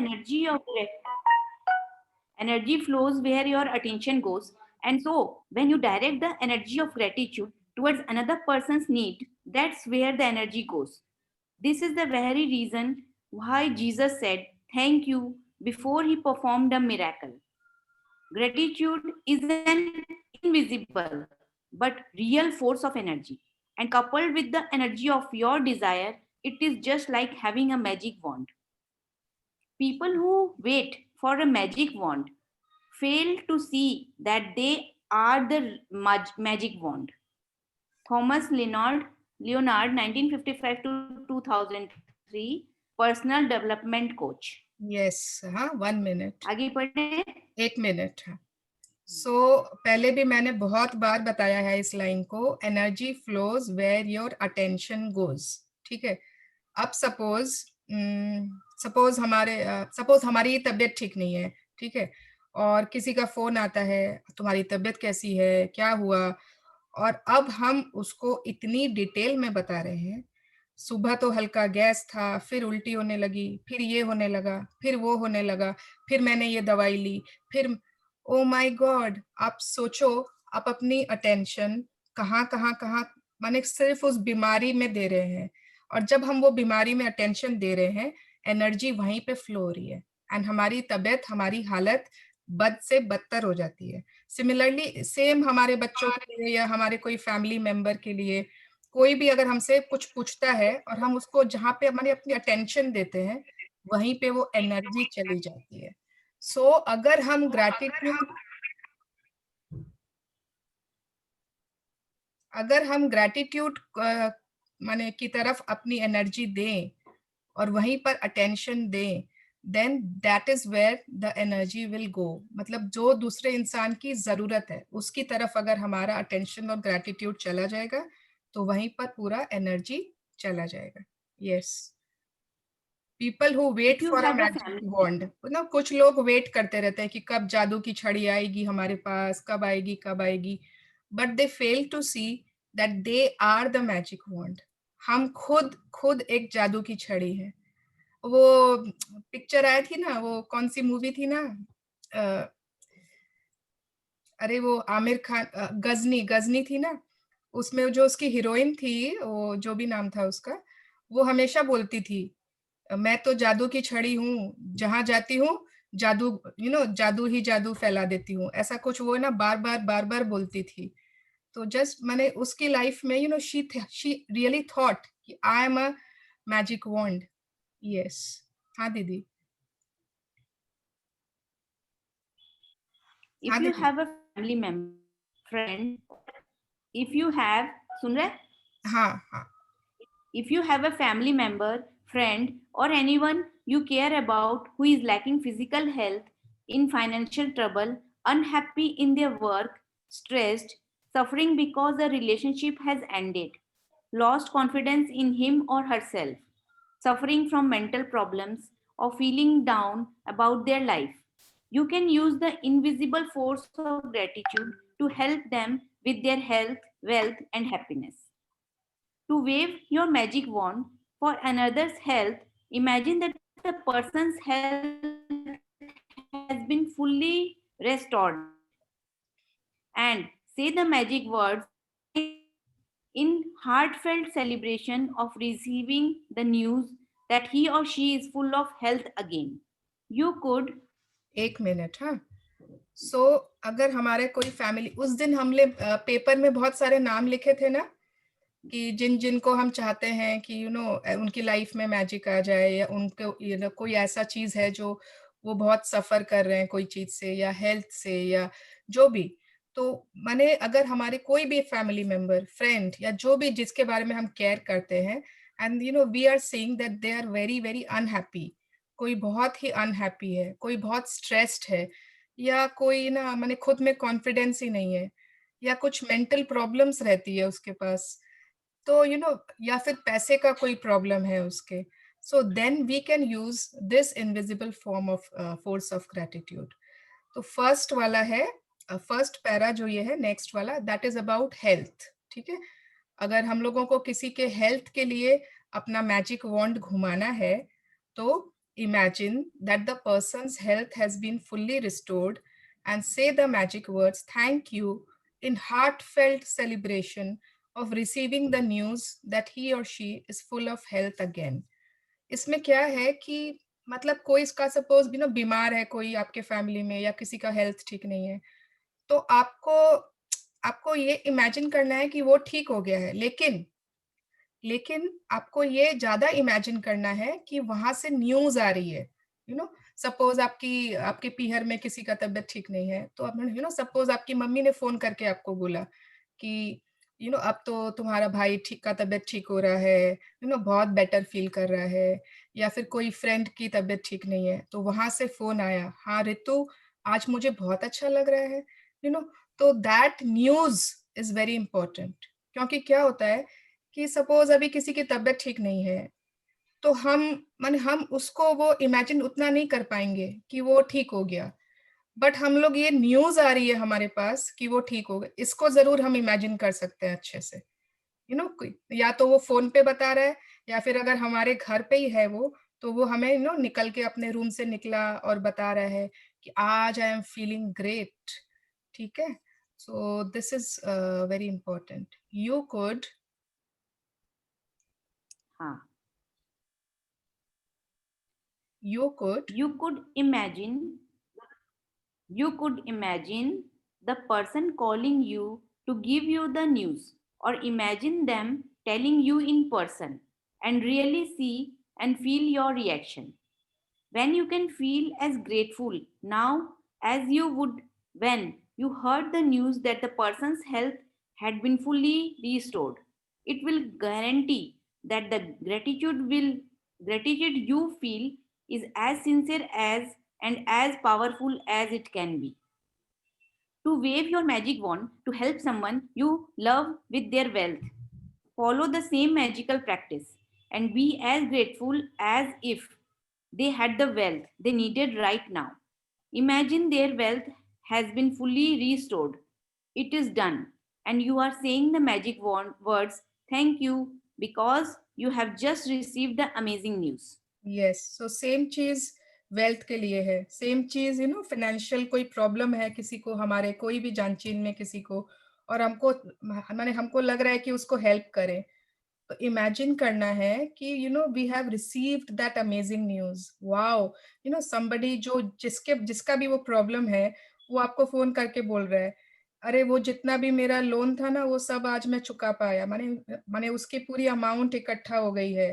Speaker 6: energy flows where your attention goes, and so when you direct the energy of gratitude towards another person's need, that's where the energy goes. This is the very reason why Jesus said thank you before he performed a miracle. Gratitude is an invisible but real force of energy, and coupled with the energy of your desire, it is just like having a magic wand. People who wait for a magic wand fail to see that they are the magic wand. Thomas Leonard, 1955 to 2003, personal development coach.
Speaker 1: Yes हाँ 1 minute.
Speaker 6: आगे पढ़े।
Speaker 1: 1 minute. हाँ सो पहले भी मैंने बहुत बार बताया है इस लाइन को, energy flows where your attention goes. ठीक है, अब सपोज हमारी तबीयत ठीक नहीं है, ठीक है, और किसी का फोन आता है, तुम्हारी तबीयत कैसी है, क्या हुआ, और अब हम उसको इतनी डिटेल में बता रहे हैं। सुबह तो हल्का गैस था, फिर उल्टी होने लगी, फिर ये होने लगा, फिर वो होने लगा, फिर मैंने ये दवाई ली, फिर ओ माय गॉड, आप सोचो, आप अपनी अटेंशन कहाँ माने सिर्फ उस बीमारी में दे रहे हैं, और जब हम वो बीमारी में अटेंशन दे रहे हैं, एनर्जी वहीं पे फ्लो हो रही है, एंड हमारी तबीयत, हमारी हालत बद से बदतर हो जाती है। सिमिलरली सेम हमारे बच्चों के लिए या हमारे कोई फैमिली मेंबर के लिए, कोई भी अगर हमसे कुछ पूछता है और हम उसको जहाँ पे हमारी अपनी अटेंशन देते हैं, वहीं पे वो एनर्जी चली जाती है। सो अगर हम ग्रैटिट्यूड माने की तरफ अपनी एनर्जी दें और वहीं पर अटेंशन दें, then that is where the energy will go. मतलब जो दूसरे इंसान की जरूरत है उसकी तरफ अगर हमारा अटेंशन और ग्रैटिट्यूड चला जाएगा, तो वहीं पर पूरा एनर्जी चला जाएगा। Yes, people who wait for a magic wand, मतलब कुछ लोग वेट करते रहते हैं कि कब जादू की छड़ी आएगी हमारे पास, कब आएगी, but they fail to see that they are the magic wand. हम खुद एक जादू की छड़ी है। वो पिक्चर आई थी ना, वो कौन सी मूवी थी ना, अरे वो आमिर खान, गजनी थी ना, उसमें जो उसकी हीरोइन थी, वो जो भी नाम था उसका, वो हमेशा बोलती थी, मैं तो जादू की छड़ी हूँ, जहां जाती हूँ जादू जादू ही जादू फैला देती हूँ, ऐसा कुछ वो ना बार बार बोलती थी। तो जस्ट मैंने उसकी लाइफ में शी रियली थॉट कि I am a magic wand. Yes हाँ दीदी।
Speaker 6: If you have a family member, friend, if you have, सुन रहे?
Speaker 1: हाँ,
Speaker 6: if you have a family member, friend, or anyone you care about who is lacking physical health, in financial trouble, unhappy in their work, stressed, suffering because a relationship has ended, lost confidence in him or herself, suffering from mental problems, or feeling down about their life, you can use the invisible force of gratitude to help them with their health, wealth, and happiness. To wave your magic wand for another's health, imagine that the person's health has been fully restored. And say the magic words in heartfelt celebration of receiving the news that he or she is full of health again. You could
Speaker 1: 1 minute, हाँ। सो अगर हमारे कोई family, उस दिन हमने paper में बहुत सारे नाम लिखे थे ना, कि जिन जिनको हम चाहते हैं कि उनकी लाइफ में मैजिक आ जाए, या उनको कोई ऐसा चीज है जो वो बहुत सफर कर रहे हैं कोई चीज से, या हेल्थ से, या जो भी। तो माने अगर हमारे कोई भी फैमिली मेंबर, फ्रेंड, या जो भी जिसके बारे में हम केयर करते हैं, and we are seeing that they are very very unhappy, कोई बहुत ही अनहैप्पी है, कोई बहुत स्ट्रेस्ड है, या कोई ना माने खुद में कॉन्फिडेंस ही नहीं है, या कुछ मेंटल प्रॉब्लम्स रहती है उसके पास, तो या फिर पैसे का कोई प्रॉब्लम है उसके, so then we can use this invisible form of force of gratitude. तो फर्स्ट वाला है, फर्स्ट पैरा जो ये है, नेक्स्ट वाला, दैट इज अबाउट हेल्थ। ठीक है, अगर हम लोगों को किसी के हेल्थ के लिए अपना मैजिक वॉन्ड घुमाना है, तो imagine that the person's health has been fully restored, and say the magic words thank you in heartfelt celebration of receiving the news that he or she is full of health again। इसमें क्या है कि मतलब कोई इसका suppose भी बीमार है कोई आपके फैमिली में, या किसी का हेल्थ ठीक नहीं है, तो आपको ये इमेजिन करना है कि वो ठीक हो गया है, लेकिन आपको ये ज्यादा इमेजिन करना है कि वहां से न्यूज आ रही है। सपोज आपके पीहर में किसी का तबीयत ठीक नहीं है, तो आप सपोज आपकी मम्मी ने फोन करके आपको बोला कि अब तो तुम्हारा भाई का तबीयत ठीक हो रहा है, बहुत बेटर फील कर रहा है, या फिर कोई फ्रेंड की तबीयत ठीक नहीं है, तो वहां से फोन आया, हाँ रितु आज मुझे बहुत अच्छा लग रहा है, तो that news is very important. क्योंकि क्या होता है कि सपोज अभी किसी की तबीयत ठीक नहीं है, तो हम उसको वो इमेजिन उतना नहीं कर पाएंगे कि वो ठीक हो गया, बट हम लोग ये न्यूज आ रही है हमारे पास कि वो ठीक हो गया, इसको जरूर हम इमेजिन कर सकते हैं अच्छे से। या तो वो फोन पे बता रहा है, या फिर अगर हमारे घर पे ही है वो, तो वो हमें निकल के अपने रूम से निकला और बता रहा है कि आज आई एम फीलिंग ग्रेट। ठीक है, so this is very important. You could You could
Speaker 6: imagine the person calling you to give you the news, or imagine them telling you in person, and really see and feel your reaction. When you can feel as grateful now as you would when you heard the news that the person's health had been fully restored, it will guarantee that the gratitude you feel is as sincere as and as powerful as it can be. To wave your magic wand to help someone you love with their wealth, follow the same magical practice and be as grateful as if they had the wealth they needed right now. Imagine their wealth has been fully restored. It is done. And you are saying the magic words, thank you, because you have just received the amazing news.
Speaker 1: Yes, so same चीज wealth के लिए है, same चीज financial कोई problem है किसी को, हमारे कोई भी जानचीन में किसी को, और हमको लग रहा है कि उसको हेल्प करें, तो इमेजिन करना है कि we have received that amazing news, wow, somebody जिसका भी वो प्रॉब्लम है, वो आपको फोन करके बोल रहा है, अरे वो जितना भी मेरा लोन था ना, वो सब आज मैं चुका पाया, माने उसकी पूरी अमाउंट इकट्ठा हो गई है।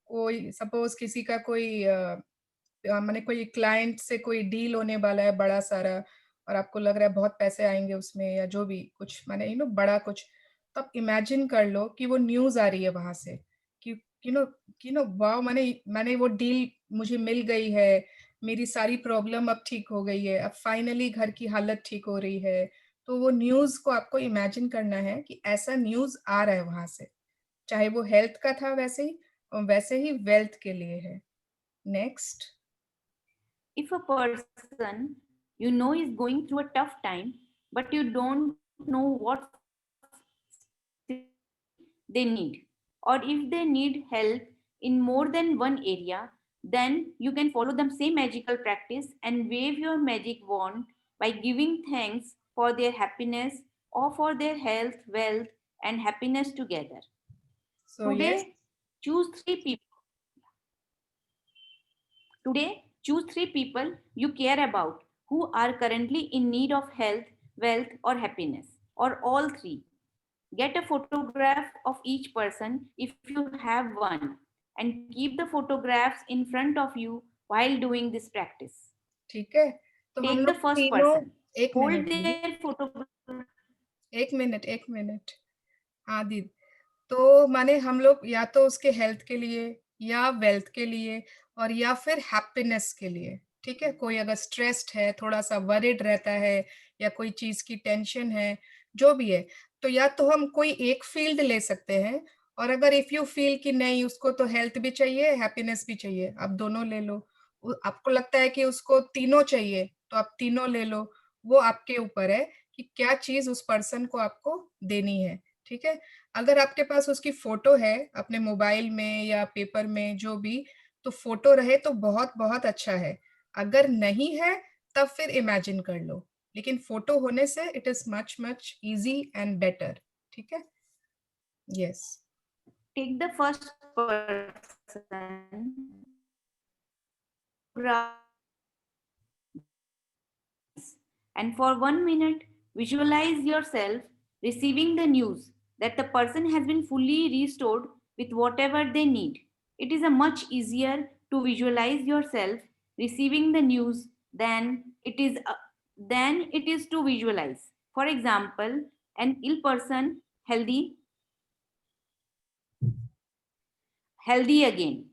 Speaker 1: कोई सपोज किसी का कोई माने कोई क्लाइंट से कोई डील होने वाला है बड़ा सारा, और आपको लग रहा है बहुत पैसे आएंगे उसमें, या जो भी कुछ माने बड़ा कुछ, तो आप इमेजिन कर लो कि वो न्यूज आ रही है वहां से कि वाओ, मैंने वो डील मुझे मिल गई है, मेरी सारी प्रॉब्लम अब ठीक हो गई है, अब फाइनली घर की हालत ठीक हो रही है। तो वो न्यूज को आपको इमेजिन करना है कि ऐसा न्यूज आ रहा है वहां से, चाहे वो हेल्थ का था वैसे ही वेल्थ के लिए है। Next,
Speaker 6: if a person you know is going through a tough time, but you don't know what they need, or if they need help in more than one area, then you can follow the same magical practice and wave your magic wand by giving thanks for their happiness or for their health, wealth, and happiness together.
Speaker 1: So yes,
Speaker 6: Today, choose 3 people. Today, choose 3 people you care about who are currently in need of health, wealth, or happiness, or all 3. Get a photograph of each person if you have one, and keep the photographs in front of you while doing this practice.
Speaker 1: ठीक है, तो हम
Speaker 6: Take the
Speaker 1: लोग
Speaker 6: first
Speaker 1: तीनों,
Speaker 6: person.
Speaker 1: एक
Speaker 6: Hold
Speaker 1: minute दीदी,
Speaker 6: their photograph.
Speaker 1: एक minute, हाँ दीदी। तो माने हम लोग या तो उसके हेल्थ के लिए या वेल्थ के लिए और या फिर हैप्पीनेस के लिए, ठीक है। कोई अगर स्ट्रेस्ड है, थोड़ा सा वरिड रहता है या कोई चीज की टेंशन है, जो भी है, तो या तो हम कोई एक फील्ड ले सकते हैं, और अगर इफ यू फील कि नहीं उसको तो हेल्थ भी चाहिए, हैप्पीनेस भी चाहिए, आप दोनों ले लो। आपको लगता है कि उसको तीनों चाहिए तो आप तीनों ले लो, वो आपके ऊपर है कि क्या चीज उस पर्सन को आपको देनी है, ठीक है। अगर आपके पास उसकी फोटो है अपने मोबाइल में या पेपर में जो भी, तो फोटो रहे तो बहुत बहुत अच्छा है। अगर नहीं है तब फिर इमेजिन कर लो, लेकिन फोटो होने से it is much much easy and better, ठीक है। Yes,
Speaker 6: Take the first person. And for 1 minute, visualize yourself receiving the news that the person has been fully restored with whatever they need. It is a much easier to visualize yourself receiving the news than it is to visualize. For example, an ill person healthy again,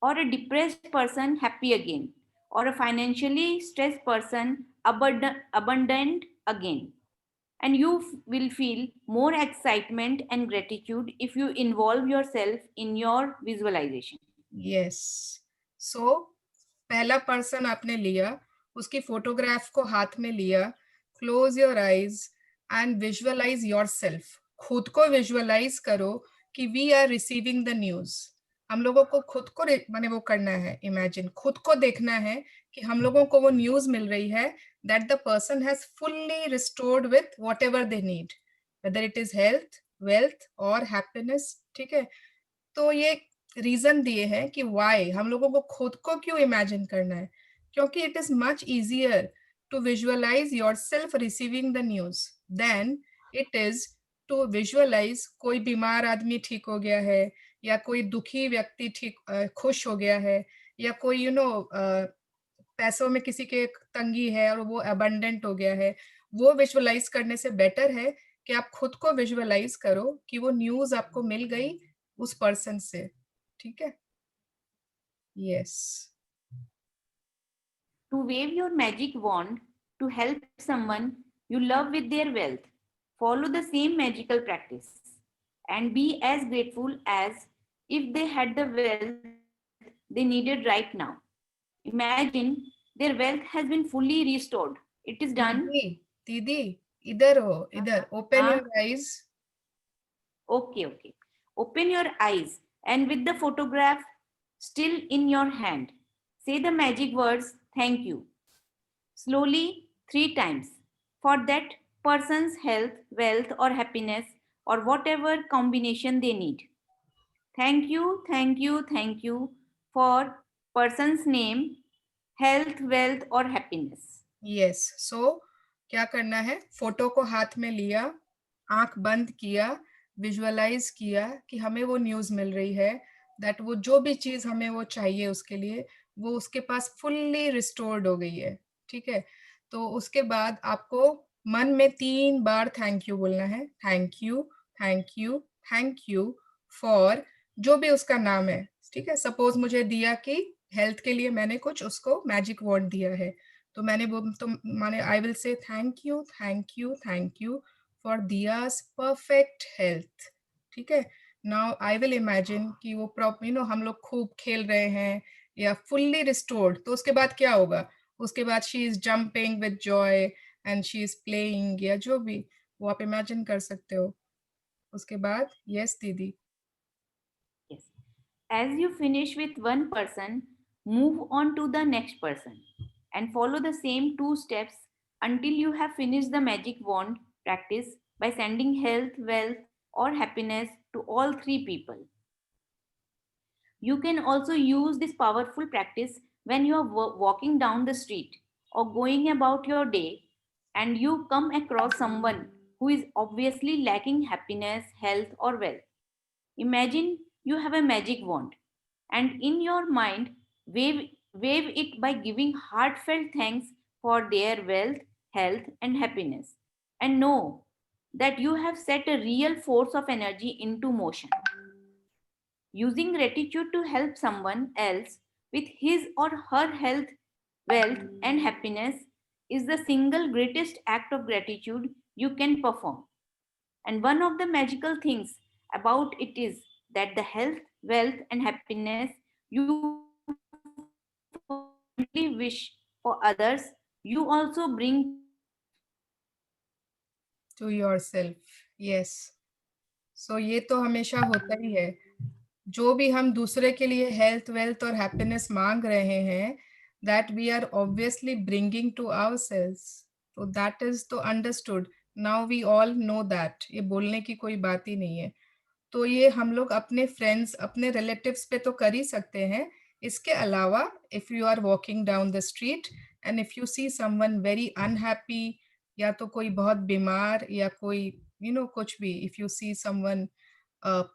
Speaker 6: or a depressed person happy again, or a financially stressed person abundant again. And you will feel more excitement and gratitude if you involve yourself in your visualization.
Speaker 1: Yes. So पहला person आपने लिया, उसकी photograph को हाथ में लिया, close your eyes and visualise yourself. खुद को विजुअलाइज करो कि we are receiving the news. हम लोगों को खुद को माने वो करना है, इमेजिन खुद को देखना है कि हम लोगों को वो न्यूज मिल रही है that the person has fully restored with whatever they need, whether it is health, wealth और हैप्पीनेस, ठीक है। तो ये रीजन दिए हैं कि व्हाई हम लोगों को खुद को क्यों इमेजिन करना है, क्योंकि it is much easier to visualise yourself receiving the news then it is to visualise कोई बीमार आदमी ठीक हो गया है, या कोई दुखी व्यक्ति खुश हो गया है, या कोई पैसों में किसी के तंगी है और वो अबंडेंट हो गया है। वो विजुअलाइज करने से बेटर है कि आप खुद को विजुअलाइज करो कि वो न्यूज आपको मिल गई उस पर्सन से, ठीक है। Yes,
Speaker 6: To wave your magic wand to help someone you love with their wealth, follow the same magical practice and be as grateful as if they had the wealth they needed right now. Imagine their wealth has been fully restored. It is done.
Speaker 1: दीदी इधर हो, इधर open
Speaker 6: हाँ?
Speaker 1: Your eyes.
Speaker 6: Okay. Open your eyes and with the photograph still in your hand, say the magic words, thank you. Slowly 3 times for that person's health, wealth, or happiness, or whatever combination they need. Thank you for person's name, health, wealth, or happiness.
Speaker 1: Yes, so क्या करना है, photo को हाथ में लिया, आंख बंद किया, विजुअलाइज किया कि हमें वो न्यूज मिल रही है दैट वो जो भी चीज हमें वो चाहिए उसके लिए वो उसके पास फुल्ली रिस्टोर्ड हो गई है, ठीक है। तो उसके बाद आपको मन में 3 बार थैंक यू बोलना है। Thank you, thank you, thank you for जो भी उसका नाम है, ठीक है। सपोज मुझे दिया कि हेल्थ के लिए मैंने कुछ उसको मैजिक वॉन्ड दिया है, तो मैंने वो तो माने I will say thank you, thank you, thank you for diyas perfect health, ठीक है। नाउ आई विल इमेजिन कि वो हम लोग खूब खेल रहे हैं या फुल्ली रिस्टोर्ड, तो उसके बाद क्या होगा, उसके बाद she is jumping with Joy and she is playing, या जो भी वो आप इमेजिन कर सकते हो। उसके बाद यस दीदी।
Speaker 6: Yes. As you finish with one person, Move on to the next person and follow the same 2 steps until you have finished the magic wand practice by sending health, wealth, or happiness to all 3 people. You can also use this powerful practice when you are walking down the street or going about your day and you come across someone who is obviously lacking happiness, health, or wealth. Imagine you have a magic wand and in your mind wave it by giving heartfelt thanks for their wealth, health, and happiness. And know that you have set a real force of energy into motion. Using gratitude to help someone else with his or her health, wealth, and happiness is the single greatest act of gratitude you can perform. And one of the magical things about it is that the health, wealth, and happiness you only wish for others, you also bring
Speaker 1: to yourself. Yes. So ये तो हमेशा होता ही है, जो भी हम दूसरे के लिए हेल्थ, वेल्थ और हैप्पीनेस मांग रहे हैं, that we are obviously bringing to ourselves. So that is तो understood. Now we all know that. ये बोलने की कोई बात ही नहीं है. तो ये हम लोग अपने फ्रेंड्स, अपने रिलेटिव्स पे तो कर ही सकते हैं. इसके अलावा if you are walking down the street and if you see someone very unhappy, या तो कोई बहुत बीमार या कोई कुछ भी, if you see someone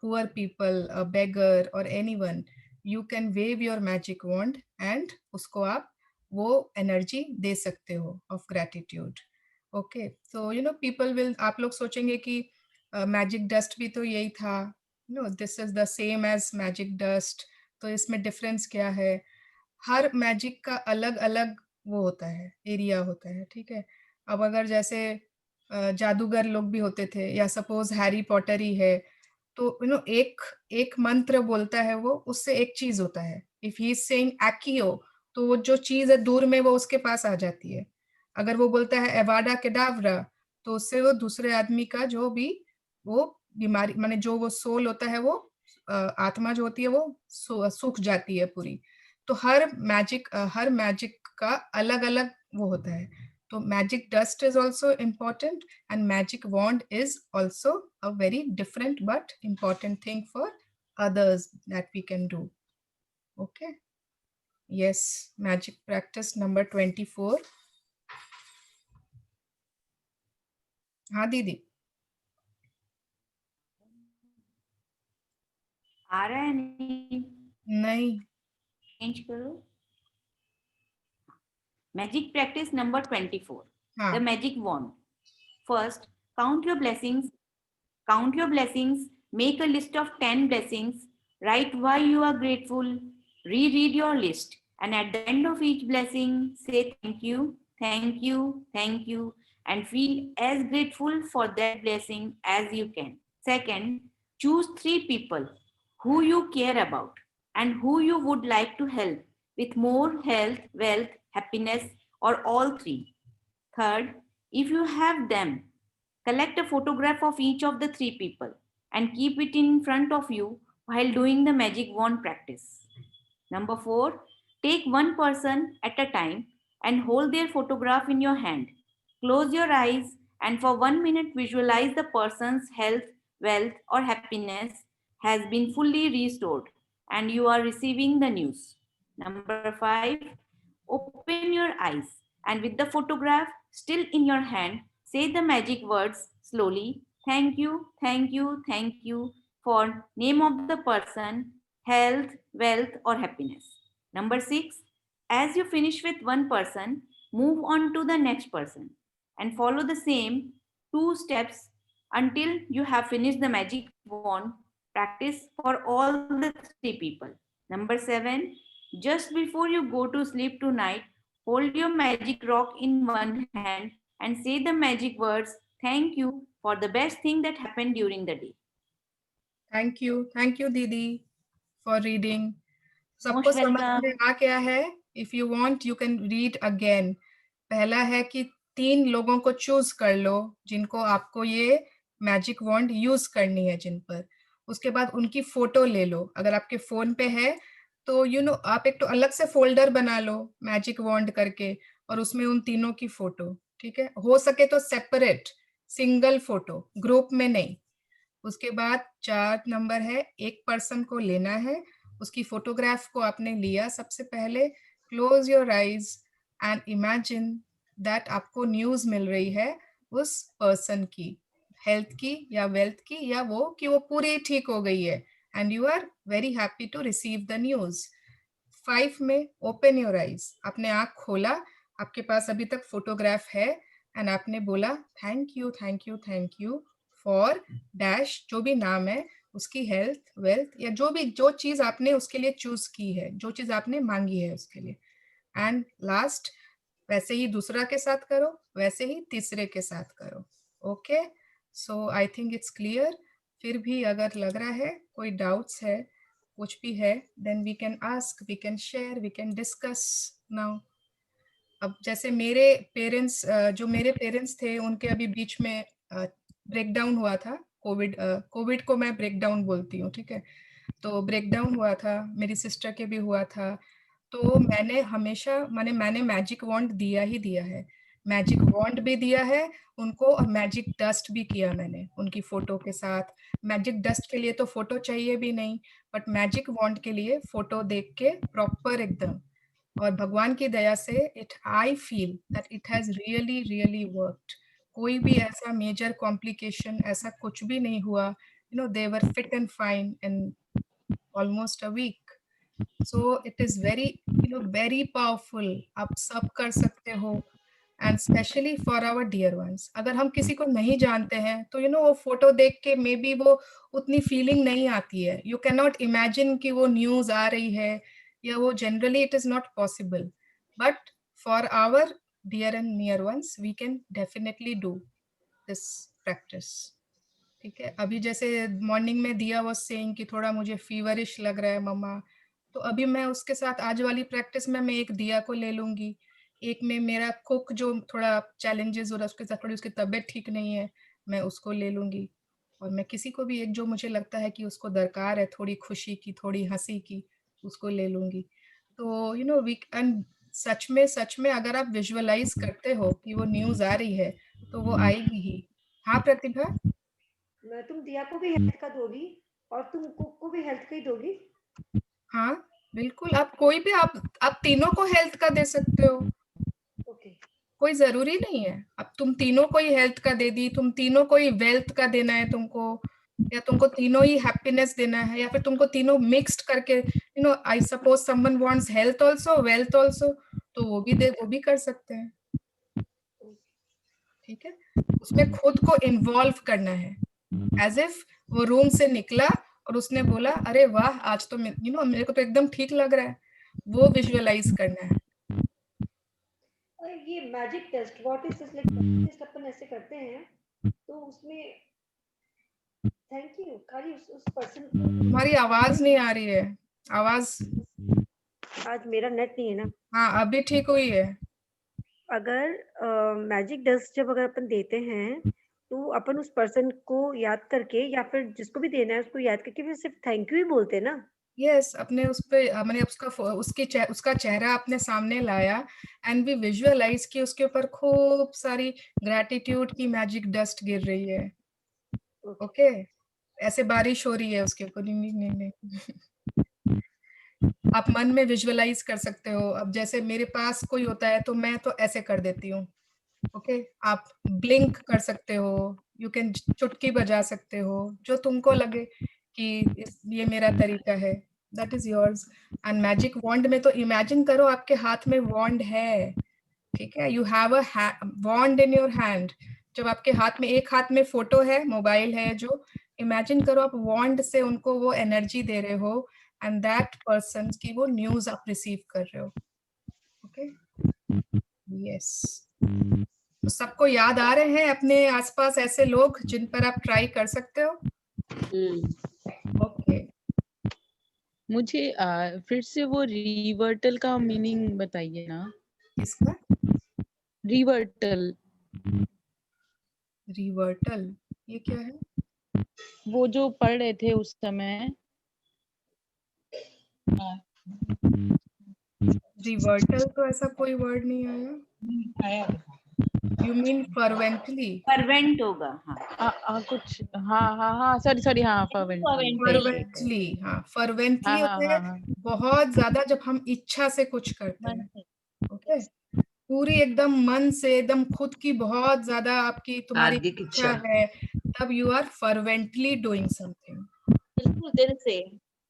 Speaker 1: poor people, a beggar or anyone, you can wave your magic wand and उसको आप वो energy दे सकते हो of gratitude. Okay, so people will, आप लोग सोचेंगे कि मैजिक डस्ट भी तो यही था, this is the same as magic dust, तो इसमें डिफरेंस क्या है? हर मैजिक का अलग अलग वो होता है, एरिया होता है, ठीक है. अब अगर जैसे जादूगर लोग भी होते थे, या सपोज हैरी पॉटर ही है, तो एक मंत्र बोलता है वो, उससे एक चीज होता है. इफ ही इज सेइंग एक्कियो, तो वो जो चीज है दूर में वो उसके पास आ जाती है. अगर वो बोलता है एवाडा केडावरा, तो उससे वो दूसरे आदमी का जो भी वो बीमारी, माने जो वो सोल होता है, वो आत्मा जो होती है वो सूख जाती है पूरी. तो हर मैजिक का अलग अलग वो होता है. तो magic dust is also important and magic wand is also a very different but important thing for others that we can do. Okay. Yes, magic practice number 24. हाँ दीदी.
Speaker 6: आ रहा है नहीं? चेंज करो. Magic practice number 24. The magic wand. First, count your blessings. Make a list of 10 blessings. Write why you are grateful. Reread your list. And at the end of each blessing, say thank you, thank you, thank you, and feel as grateful for that blessing as you can. Second, choose 3 people who you care about and who you would like to help with more health, wealth, happiness, or all 3. Third, if you have them, collect a photograph of each of the 3 people and keep it in front of you while doing the magic wand practice. Number 4, take one person at a time and hold their photograph in your hand. Close your eyes and for 1 minute visualize the person's health, wealth, or happiness has been fully restored and you are receiving the news. Number 5, open your eyes and with the photograph still in your hand, say the magic words slowly. Thank you, thank you, thank you for name of the person, health, wealth, or happiness. Number 6, as you finish with one person, move on to the next person and follow the same 2 steps until you have finished the magic wand practice for all the 3 people. Number 7, just before you go to sleep tonight, hold your magic rock in one hand and say the magic words, thank you for the best thing that happened during the day.
Speaker 1: Thank you Didi for reading. सबको समझ में आ गया है? If you want, you can read again. पहला है कि 3 लोगों को चूज कर लो जिनको आपको ये मैजिक वॉन्ड यूज करनी है जिन पर. उसके बाद उनकी फोटो ले लो. अगर आपके फोन पे है तो आप एक तो अलग से फोल्डर बना लो मैजिक वॉन्ड करके, और उसमें उन तीनों की फोटो, ठीक है, हो सके तो सेपरेट, सिंगल फोटो, ग्रुप में नहीं। उसके बाद 4 नंबर है, एक पर्सन को लेना है, उसकी फोटोग्राफ को आपने लिया सबसे पहले, close your eyes and imagine that आपको न्यूज मिल रही है उस पर्सन की, हेल्थ की या वेल्थ की, या वो कि वो पूरी ठीक हो गई है, and you are very happy to receive the news. 5 में ओपन योर आईज, आपने आंख खोला, आपके पास अभी तक फोटोग्राफ है, एंड आपने बोला thank you thank you thank you for dash, जो भी नाम है उसकी, हेल्थ, वेल्थ, या जो चीज आपने उसके लिए चूज की है, जो चीज आपने मांगी है उसके लिए। एंड लास्ट, वैसे ही दूसरा के साथ करो, वैसे ही तीसरे के साथ करो। Okay, so I think it's clear. फिर भी अगर लग रहा है कोई डाउट्स है, कुछ भी है, then we can ask, we can share, we can discuss now. अब जैसे जो मेरे पेरेंट्स थे, उनके अभी बीच में ब्रेक डाउन हुआ था, कोविड को मैं ब्रेक डाउन बोलती हूँ, ठीक है, तो ब्रेक डाउन हुआ था, मेरी सिस्टर के भी हुआ था। तो मैंने हमेशा मैंने मैजिक वॉन्ड दिया ही दिया है, मैजिक वॉन्ड भी दिया है उनको, और मैजिक डस्ट भी किया मैंने उनकी फोटो के साथ। मैजिक डस्ट के लिए तो फोटो चाहिए भी नहीं, बट मैजिक वॉन्ड के लिए फोटो देख के प्रॉपर एकदम, और भगवान की दया से I feel that it has really really worked. कोई भी ऐसा मेजर कॉम्प्लिकेशन ऐसा कुछ भी नहीं हुआ, they were fit and fine in almost a week. So it is very very powerful, आप सब कर सकते हो, and specially for our dear ones. अगर हम किसी को नहीं जानते हैं तो वो फोटो देख के मे बी वो उतनी फीलिंग नहीं आती है, यू कैन नॉट इमेजिन कि वो न्यूज आ रही है, या वो generally it is not possible, but for our dear and near ones we can definitely do this practice. ठीक है, अभी जैसे मॉर्निंग में दिया वाज सेइंग कि थोड़ा मुझे फीवरिश लग रहा है मम्मा, तो अभी मैं उसके साथ आज वाली प्रैक्टिस में मैं एक दिया को ले लूंगी, एक में मेरा कुक जो थोड़ा चैलेंजेस हो रहा है उसके साथ, थोड़ी उसकी तबीयत ठीक नहीं है, मैं उसको ले लूंगी, और मैं किसी को भी एक जो मुझे लगता है कि उसको दरकार है थोड़ी खुशी की, थोड़ी हंसी की, उसको ले लूंगी। तो वी एंड सच में अगर आप विजुअलाइज करते हो कि वो न्यूज आ रही है तो वो आएगी ही। हाँ प्रतिभा,
Speaker 8: तुम दिया को भी हेल्थ का दोगी और तुम कुक को भी हेल्थ का ही दोगी?
Speaker 1: हाँ बिल्कुल, आप कोई भी आप तीनों को हेल्थ का दे सकते हो,
Speaker 8: ओके।
Speaker 1: कोई जरूरी नहीं है। अब तुम तीनों को ही हेल्थ का दे दी, तुम तीनों को ही वेल्थ का देना है तुमको, या तुमको तीनों ही हैप्पीनेस देना है, या फिर तुमको तीनों मिक्स्ड करके, I suppose someone wants health also wealth also, तो वो भी कर सकते हैं। ठीक है, उसमें खुद को इन्वॉल्व करना है, एज इफ वो रूम से निकला और उसने बोला अरे वाह आज तो मेरे को तो एकदम ठीक लग रहा है, वो विजुअलाइज करना है।
Speaker 8: और ये magic test, what is this, like test अपन ऐसे करते हैं तो उसमें थैंक यू खाली उस पर्सन को।
Speaker 1: तुम्हारी आवाज नहीं आ रही है, आवाज।
Speaker 8: आज मेरा नेट नहीं है ना।
Speaker 1: हाँ अभी ठीक हुई है।
Speaker 8: अगर मैजिक डस्ट जब अगर अपन देते हैं तो अपन उस पर्सन को याद करके या फिर जिसको भी देना है उसको याद करके फिर सिर्फ थैंक यू ही बोलते हैं ना?
Speaker 1: यस, अपने उस पे मैंने उसका चेहरा अपने सामने लाया, एंड वी विजुअलाइज कि उसके ऊपर खूब सारी ग्रेटिट्यूड की मैजिक डस्ट गिर रही है। ओके, ऐसे बारिश हो रही है उसके ऊपर। नहीं आप मन में विजुअलाइज कर सकते हो। अब जैसे मेरे पास कोई होता है तो मैं तो ऐसे कर देती हूँ। ओके, आप ब्लिंक कर सकते हो, यू कैन चुटकी बजा सकते हो, जो तुमको लगे कि ये मेरा तरीका है, that is yours. And magic wand में तो इमेजिन करो आपके हाथ में वॉन्ड है, ठीक है, you have a wand in your hand. जब आपके हाथ में, एक हाथ में फोटो है, मोबाइल है, जो इमेजिन करो आप वॉन्ड से उनको वो एनर्जी दे रहे हो, एंड दैट पर्सन की वो न्यूज आप रिसीव कर रहे हो। Okay, yes. तो सबको याद आ रहे हैं अपने आसपास ऐसे लोग जिन पर आप ट्राई कर सकते हो? ओके,
Speaker 7: मुझे फिर से वो रिवर्टल का मीनिंग बताइए ना।
Speaker 1: इसका
Speaker 7: रिवर्टल,
Speaker 1: रिवर्टल ये क्या है?
Speaker 7: वो जो पढ़ रहे थे उस समय,
Speaker 1: रिवर्टल तो ऐसा कोई वर्ड नहीं आया।
Speaker 5: आया
Speaker 1: यू मीन फर्वेंटली?
Speaker 6: फर्वेंट होगा, हाँ।
Speaker 7: कुछ हाँ सॉरी हाँ फर्वेंट
Speaker 1: फर्वेंटली, हाँ फर्वेंटली
Speaker 7: हाँ
Speaker 1: होता है
Speaker 7: हाँ
Speaker 1: बहुत ज्यादा जब हम इच्छा से कुछ करते
Speaker 4: मन
Speaker 1: हैं।
Speaker 4: से।
Speaker 1: ओके, पूरी एकदम मन से, एकदम खुद की बहुत ज्यादा आपकी तुम्हारी
Speaker 2: हार्दिक
Speaker 1: इच्छा
Speaker 2: इच्छा।
Speaker 1: है, तब यू आर फर्वेंटली डूइंग समथिंग,
Speaker 4: बिल्कुल दिल से।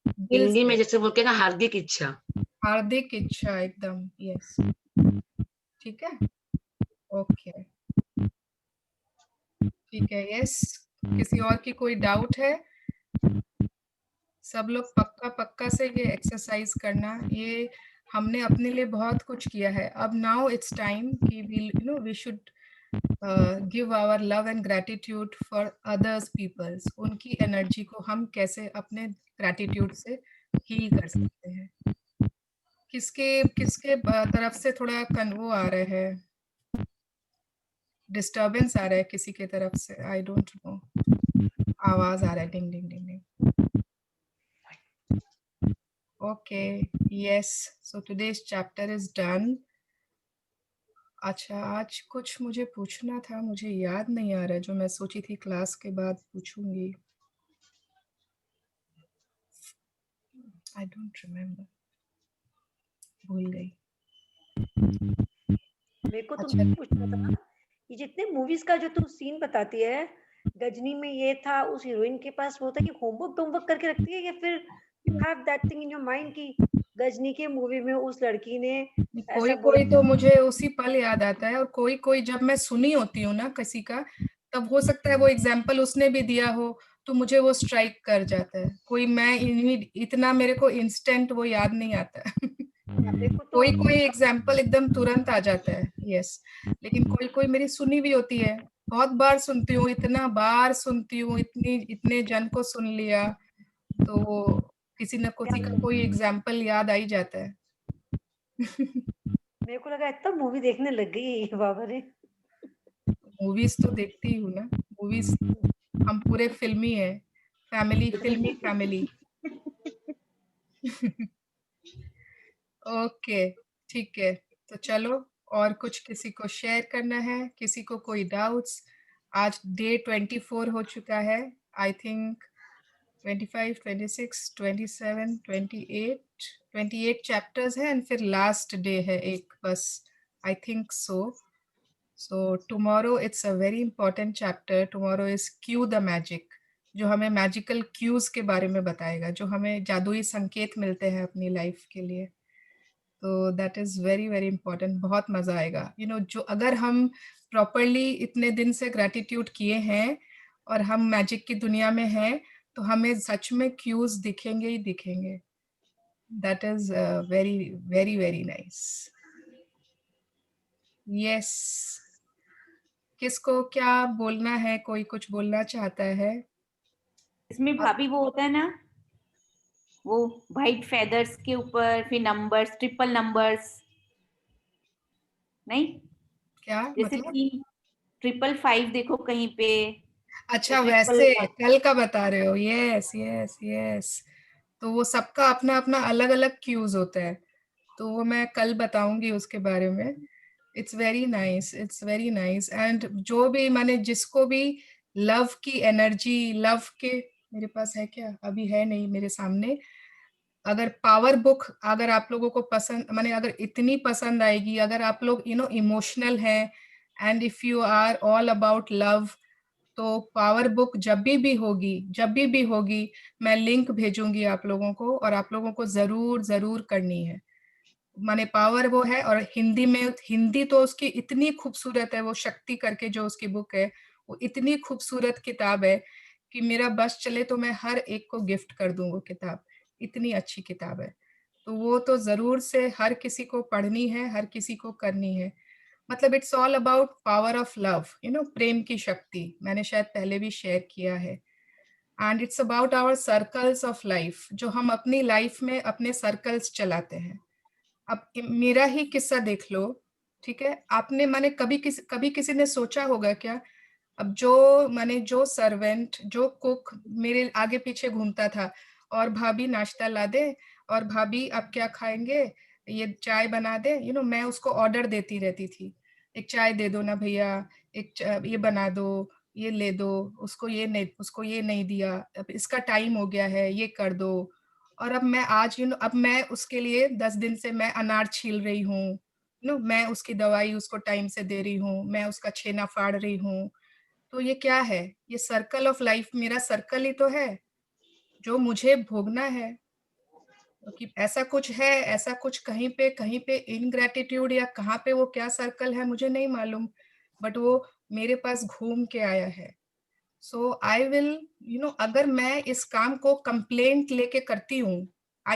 Speaker 1: दिल
Speaker 2: हिंदी में
Speaker 1: से,
Speaker 2: जैसे बोलते हैं ना हार्दिक इच्छा।
Speaker 1: हार्दिक इच्छा एकदम। यस, ठीक है, ओके, ठीक है। यस, किसी और की कोई डाउट है? सब लोग पक्का पक्का से ये एक्सरसाइज करना, ये हमने अपने लिए बहुत कुछ किया है। अब नाउ इट्स टाइम कि we should give our love and gratitude for others peoples. उनकी एनर्जी को हम कैसे अपने ग्रेटिट्यूड से हील कर सकते हैं। किसके किसके तरफ से थोड़ा वो आ रहा है, डिस्टरबेंस आ रहा है किसी के तरफ से? आई डोंट नो, आवाज आ रहा है डिंग डिंग डिंग डिंग। Okay, yes. So today's chapter is done. अच्छा, आज कुछ मुझे पूछना था, मुझे याद नहीं आ रहा है, जो मैं सोची थी क्लास के बाद पूछूंगी। I don't remember, भूल गई।
Speaker 8: मेरे को
Speaker 1: अच्छा,
Speaker 8: तुमसे पूछना था, ये जितने मूवीज का जो तुम सीन बताती है, गजनी में ये था, उस हीरोइन के पास वो था कि होमवर्क करके रखती है, या फिर you have that thing in your mind कि गजनी के मूवी में उस लड़की ने
Speaker 1: कोई
Speaker 8: ऐसा बोला?
Speaker 1: कोई तो मुझे उसी पल याद आता है, और कोई कोई जब मैं सुनी होती हूँ ना किसी का, तब हो सकता है वो एग्जाम्पल उसने भी दिया हो, तो मुझे वो स्ट्राइक कर जाता है। कोई मैं इतना मेरे को इंस्टेंट वो याद नहीं आता है।
Speaker 8: मेरे को तो
Speaker 1: कोई कोई एग्जाम्पल एकदम तुरंत आ जाता है। यस, लेकिन कोई कोई मेरी सुनी भी होती है, बहुत बार सुनती हूँ, इतना बार सुनती हूँ, इतने जन को सुन लिया, तो वो किसी न किसी का कोई एग्जाम्पल याद आ ही जाता है।
Speaker 8: मेरे को लगा इतना मूवी देखने लग गई है ये बाबा रे।
Speaker 1: मूवीज तो देखती हूँ ना, मूवीज हम पूरे फिल्मी है, फिल्मी फैमिली। ओके, ठीक है, तो चलो, और कुछ किसी को शेयर करना है, किसी को कोई डाउट्स? आज डे 24 हो चुका है, आई थिंक 25, 26, 27, 28 चैप्टर्स है, एंड फिर लास्ट डे है एक बस, I think so. So tomorrow it's a very important chapter. Tomorrow is Cue the Magic, जो हमें मैजिकल क्यूज के बारे में बताएगा, जो हमें जादुई संकेत मिलते हैं अपनी लाइफ के लिए। तो that is very very important, बहुत मजा आएगा। जो अगर हम प्रॉपरली इतने दिन से ग्रेटिट्यूड किए हैं और हम मैजिक की दुनिया में हैं, तो हमें सच में क्यूज दिखेंगे ही दिखेंगे। That is very very very nice. Yes, किसको क्या बोलना है? कोई कुछ बोलना चाहता है?
Speaker 6: इसमें भाभी वो होता है ना, वो वाइट फेदर्स के ऊपर फिर नंबर्स, ट्रिपल नंबर्स, नहीं
Speaker 1: क्या
Speaker 6: जैसे
Speaker 1: मतलब?
Speaker 6: 555 देखो कहीं पे,
Speaker 1: अच्छा,
Speaker 6: ट्रिपल
Speaker 1: वैसे कल का बता रहे हो? यस यस यस, तो वो सबका अपना अपना अलग अलग क्यूज होता है, तो वो मैं कल बताऊंगी उसके बारे में। It's very nice, it's very nice. And जो भी माने जिसको भी लव की एनर्जी, लव के, मेरे पास है क्या? अभी है नहीं मेरे सामने। अगर पावर बुक अगर आप लोगों को पसंद, माने अगर इतनी पसंद आएगी, अगर आप लोग इमोशनल हैं, and if you are all about love, तो पावर बुक जब भी होगी, मैं लिंक भेजूंगी आप लोगों को, और आप लोगों को जरूर जरूर करनी है। माने पावर वो है, और हिंदी में, हिंदी तो उसकी इतनी खूबसूरत है, वो शक्ति करके जो उसकी बुक है, वो इतनी खूबसूरत किताब है कि मेरा बस चले तो मैं हर एक को गिफ्ट कर दूं वो किताब, इतनी अच्छी किताब है। तो वो तो जरूर से हर किसी को पढ़नी है, हर किसी को करनी है। मतलब it's all about power of love, प्रेम की शक्ति, मैंने शायद पहले भी शेयर किया है। And it's about our circles of life, जो हम अपनी लाइफ में अपने सर्कल्स चलाते हैं। अब मेरा ही किस्सा देख लो, ठीक है? आपने माने कभी किसी ने सोचा होगा क्या? अब जो सर्वेंट, जो कुक मेरे आगे पीछे घूमता था, और भाभी नाश्ता ला दे, और भाभी आप क्या खाएंगे, ये चाय बना दे, मैं उसको ऑर्डर देती रहती थी, एक चाय दे दो ना भैया, ये बना दो, ये ले दो, उसको ये नहीं दिया, अब इसका टाइम हो गया है, ये कर दो। और अब मैं आज अब मैं उसके लिए 10 दिन से मैं अनार छील रही हूँ, मैं उसकी दवाई उसको टाइम से दे रही हूँ, मैं उसका छेना फाड़ रही हूँ। तो ये क्या है, ये सर्कल ऑफ लाइफ मेरा सर्कल ही तो है जो मुझे भोगना है। क्योंकि ऐसा कुछ है, ऐसा कुछ कहीं पे इनग्रेटिट्यूड या कहाँ पे वो क्या सर्कल है मुझे नहीं मालूम, बट वो मेरे पास घूम के आया है। सो आई विल अगर मैं इस काम को कंप्लेंट लेके करती हूँ,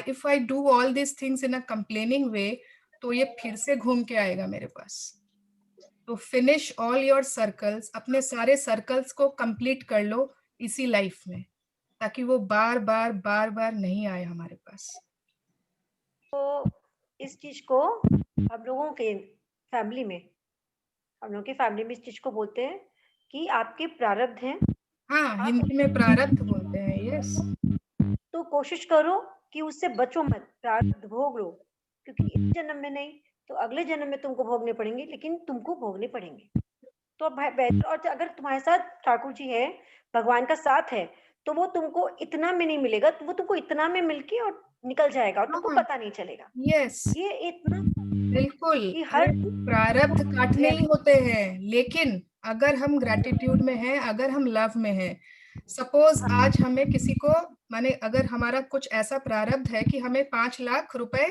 Speaker 1: if I do all this things in a complaining way, तो ये फिर से घूम के आएगा मेरे पास। तो फिनिश ऑल योर सर्कल्स, अपने सारे सर्कल्स को कंप्लीट कर लो इसी लाइफ में, ताकि वो बार बार नहीं आए हमारे पास।
Speaker 8: तो इस चीज को हम लोगों के फैमिली में इस चीज को बोलते हैं कि आपके प्रारब्ध हैं।
Speaker 1: हाँ, हिंदी में प्रारब्ध बोलते हैं, यस।
Speaker 8: तो कोशिश करो कि उससे बचो मत, प्रारब्ध भोग लो, क्योंकि इस जन्म में नहीं तो अगले जन्म में तुमको भोगने पड़ेंगे, लेकिन तुमको भोगने पड़ेंगे। तो बेहतर, और अगर तुम्हारे साथ ठाकुर जी है, भगवान का साथ है, तो वो तुमको इतना में नहीं मिलेगा, तो वो तुमको इतना में मिलके और निकल जाएगा और तुमको पता नहीं चलेगा।
Speaker 1: यस,
Speaker 8: ये इतना
Speaker 1: बिल्कुल।
Speaker 8: कि हर
Speaker 1: प्रारब्ध काटने ही होते हैं, लेकिन अगर हम ग्रेटिट्यूड में हैं, अगर हम लव में हैं, सपोज आज हमें किसी को, माने अगर हमारा कुछ ऐसा प्रारब्ध है कि हमें 5 लाख रुपए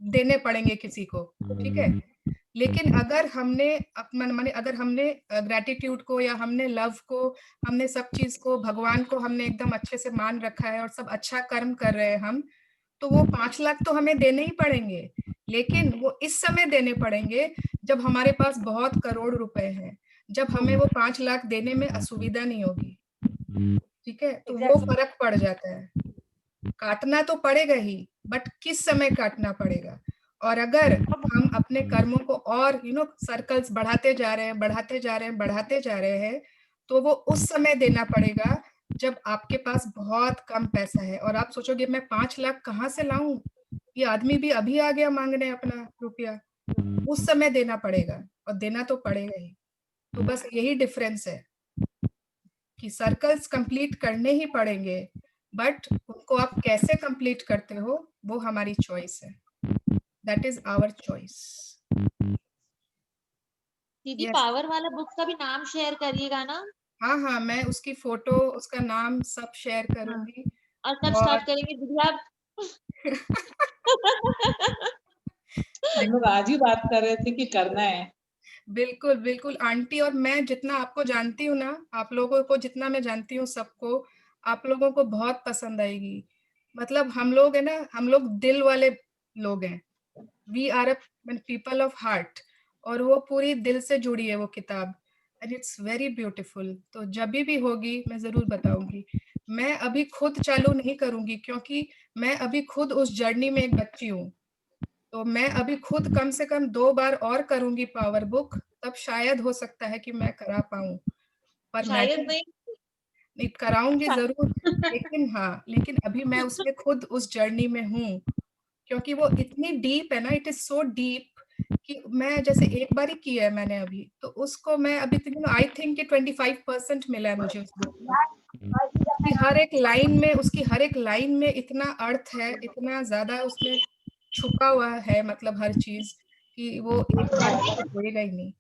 Speaker 1: देने पड़ेंगे किसी को, ठीक है, लेकिन अगर हमने माने अगर हमने ग्रेटिट्यूड को या हमने लव को, हमने सब चीज को, भगवान को हमने एकदम अच्छे से मान रखा है और सब अच्छा कर्म कर रहे हैं हम, तो वो 5 लाख तो हमें देने ही पड़ेंगे, लेकिन वो इस समय देने पड़ेंगे जब हमारे पास बहुत करोड़ रुपए हैं, जब हमें वो 5 लाख देने में असुविधा नहीं होगी, ठीक है। तो वो फर्क पड़ जाता है। काटना तो पड़ेगा ही, बट किस समय काटना पड़ेगा। और अगर हम अपने कर्मों को और सर्कल्स बढ़ाते जा रहे हैं, तो वो उस समय देना पड़ेगा जब आपके पास बहुत कम पैसा है और आप सोचोगे मैं 5 लाख कहाँ से लाऊं, ये आदमी भी अभी आ गया मांगने अपना रुपया, उस समय देना पड़ेगा, और देना तो पड़ेगा ही। तो बस यही डिफरेंस है कि सर्कल्स कंप्लीट करने ही पड़ेंगे, बट उनको आप कैसे कंप्लीट करते हो वो हमारी चॉइस है, दैट इज आवर चॉइस।
Speaker 4: दीदी पावर वाला बुक का भी नाम शेयर करिएगा ना।
Speaker 1: हाँ, मैं उसकी फोटो, उसका नाम सब शेयर करूंगी।
Speaker 4: और कब स्टार्ट करेंगे दीदी आप?
Speaker 5: हम लोग आज ही बात कर रहे थे कि करना है।
Speaker 1: बिल्कुल बिल्कुल आंटी, और मैं जितना आपको जानती हूँ ना, आप लोगों को जितना मैं जानती हूँ सबको, आप लोगों को बहुत पसंद आएगी। मतलब हम लोग है ना, हम लोग दिल वाले लोग हैं, we are a people of heart, और वो पूरी दिल से जुड़ी है वो किताब, एंड इट्स वेरी ब्यूटीफुल। तो जब भी होगी मैं जरूर बताऊंगी। मैं अभी खुद चालू नहीं करूंगी क्योंकि मैं अभी खुद उस जर्नी में एक बच्ची हूँ, तो मैं अभी खुद कम से कम 2 बार और करूंगी पावर बुक, तब शायद हो सकता है कि मैं करा पाऊं, पर
Speaker 4: शायद
Speaker 1: नहीं कराऊंगी जरूर। लेकिन अभी मैं उसमें खुद उस जर्नी में हूँ, क्योंकि वो इतनी डीप है ना, इट इज सो डीप कि मैं जैसे एक बार ही किया है मैंने अभी, तो उसको मैं अभी आई थिंक कि 25% मिला है मुझे उस बुक में। उसकी हर एक लाइन में इतना अर्थ है, इतना ज्यादा उसमें छुपा हुआ है, मतलब हर चीज, कि वो एक बार होएगा ही नहीं।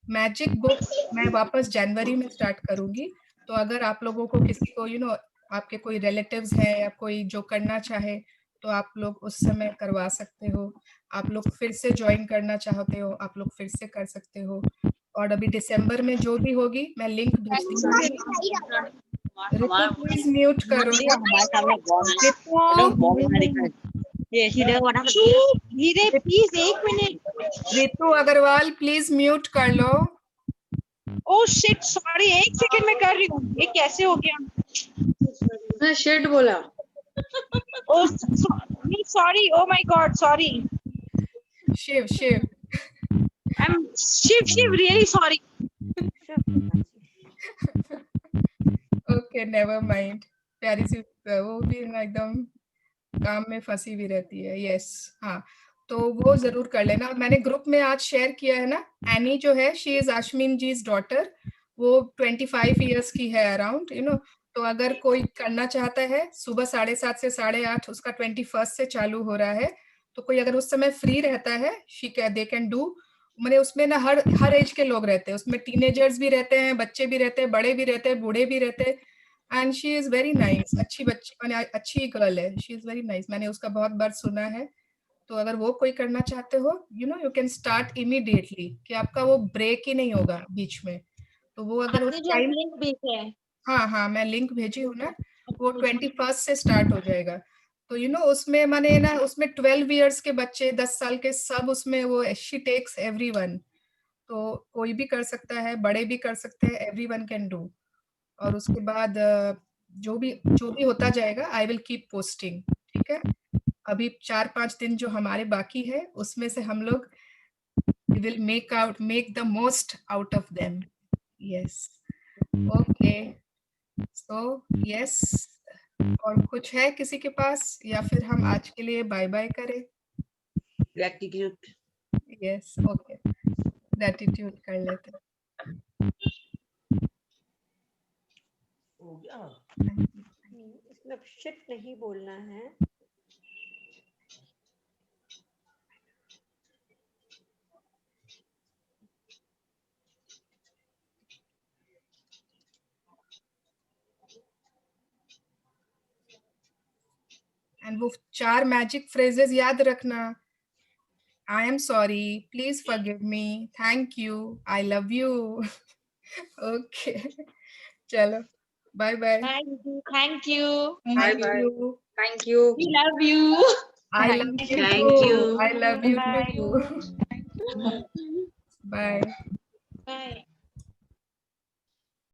Speaker 1: मैजिक बुक मैं वापस जनवरी में स्टार्ट करूंगी, तो अगर आप लोगों को किसी को आपके कोई रिलेटिव्स हैं या कोई जो करना चाहे, तो आप लोग उस समय करवा सकते हो। आप लोग फिर से ज्वाइन करना चाहते हो, आप लोग फिर से कर सकते हो। और अभी दिसंबर में जो भी होगी मैं लिंक भेज दूंगी। रितु प्लीज म्यूट करो।
Speaker 9: प्लीज एक minute.
Speaker 1: Ritu Agarwal please mute कर लो।
Speaker 9: ओह शिट, सॉरी, एक सेकंड में कर रही हूँ। ये कैसे हो गया?
Speaker 2: शिट बोला।
Speaker 9: Oh sorry, oh my god, sorry.
Speaker 1: Shiv
Speaker 9: I'm Shiv, really sorry.
Speaker 1: Okay, never mind. प्यारी सी वो भी ना एकदम काम में फंसी हुई रहती है। यस, हाँ, तो वो जरूर कर लेना। मैंने ग्रुप में आज शेयर किया है ना, एनी जो है, she is Ashwin ji daughter, वो 25 इयर्स की है अराउंड, यू नो। तो अगर कोई करना चाहता है, सुबह 7:30 से 8:30 उसका 21 से चालू हो रहा है, तो कोई अगर उस समय फ्री रहता है, दे कैन डू। मैंने उसमें ना हर एज के लोग रहते हैं उसमें, टीनेजर्स भी रहते हैं, बच्चे भी रहते हैं, बड़े भी रहते हैं, बूढ़े भी रहते हैं। And she is very nice, अच्छी बच्ची, मैंने अच्छी गर्ल है, शी इज वेरी नाइस, मैंने उसका बहुत बार सुना है। तो अगर वो कोई करना चाहते हो, you know, you can start immediately, कि आपका वो ब्रेक ही नहीं होगा बीच में। तो वो अगर उस
Speaker 4: आपने जो
Speaker 1: टाइम,
Speaker 4: लिंक भेजा है
Speaker 1: हाँ हाँ, मैं लिंक भेजी हूँ ना, वो 21 से स्टार्ट हो जाएगा। तो यू नो, उसमें मैंने ना, उसमें 12 इयर्स के बच्चे, 10 साल के, सब उसमें, वो शी टेक्स एवरीवन। तो कोई भी कर सकता है, बड़े भी कर सकते हैं, एवरीवन कैन डू। और उसके बाद जो भी होता जाएगा, आई विल कीप पोस्टिंग, ठीक है। अभी 4-5 दिन जो हमारे बाकी है, उसमें से हम लोग will make the most out of them. Yes, okay, so yes, और कुछ है किसी के पास, या फिर हम आज के लिए बाय बाय करें?
Speaker 2: ग्रैटिट्यूड।
Speaker 1: यस, ओके, ग्रैटिट्यूड कर लेते हैं।
Speaker 2: हो गया।
Speaker 8: इसमें शिट नहीं बोलना है।
Speaker 1: एंड वो 4 मैजिक फ्रेजेस याद रखना। I am sorry, please forgive me, thank you, I love you. Okay, चलो, bye bye.
Speaker 4: Thank you
Speaker 2: bye
Speaker 1: thank
Speaker 2: bye.
Speaker 1: You,
Speaker 7: thank you.
Speaker 4: We love you
Speaker 1: I
Speaker 6: Thank
Speaker 1: love
Speaker 6: you.
Speaker 1: You
Speaker 2: Thank
Speaker 1: too,
Speaker 2: you.
Speaker 1: I love you
Speaker 6: Bye.
Speaker 1: Too. Bye.
Speaker 4: Bye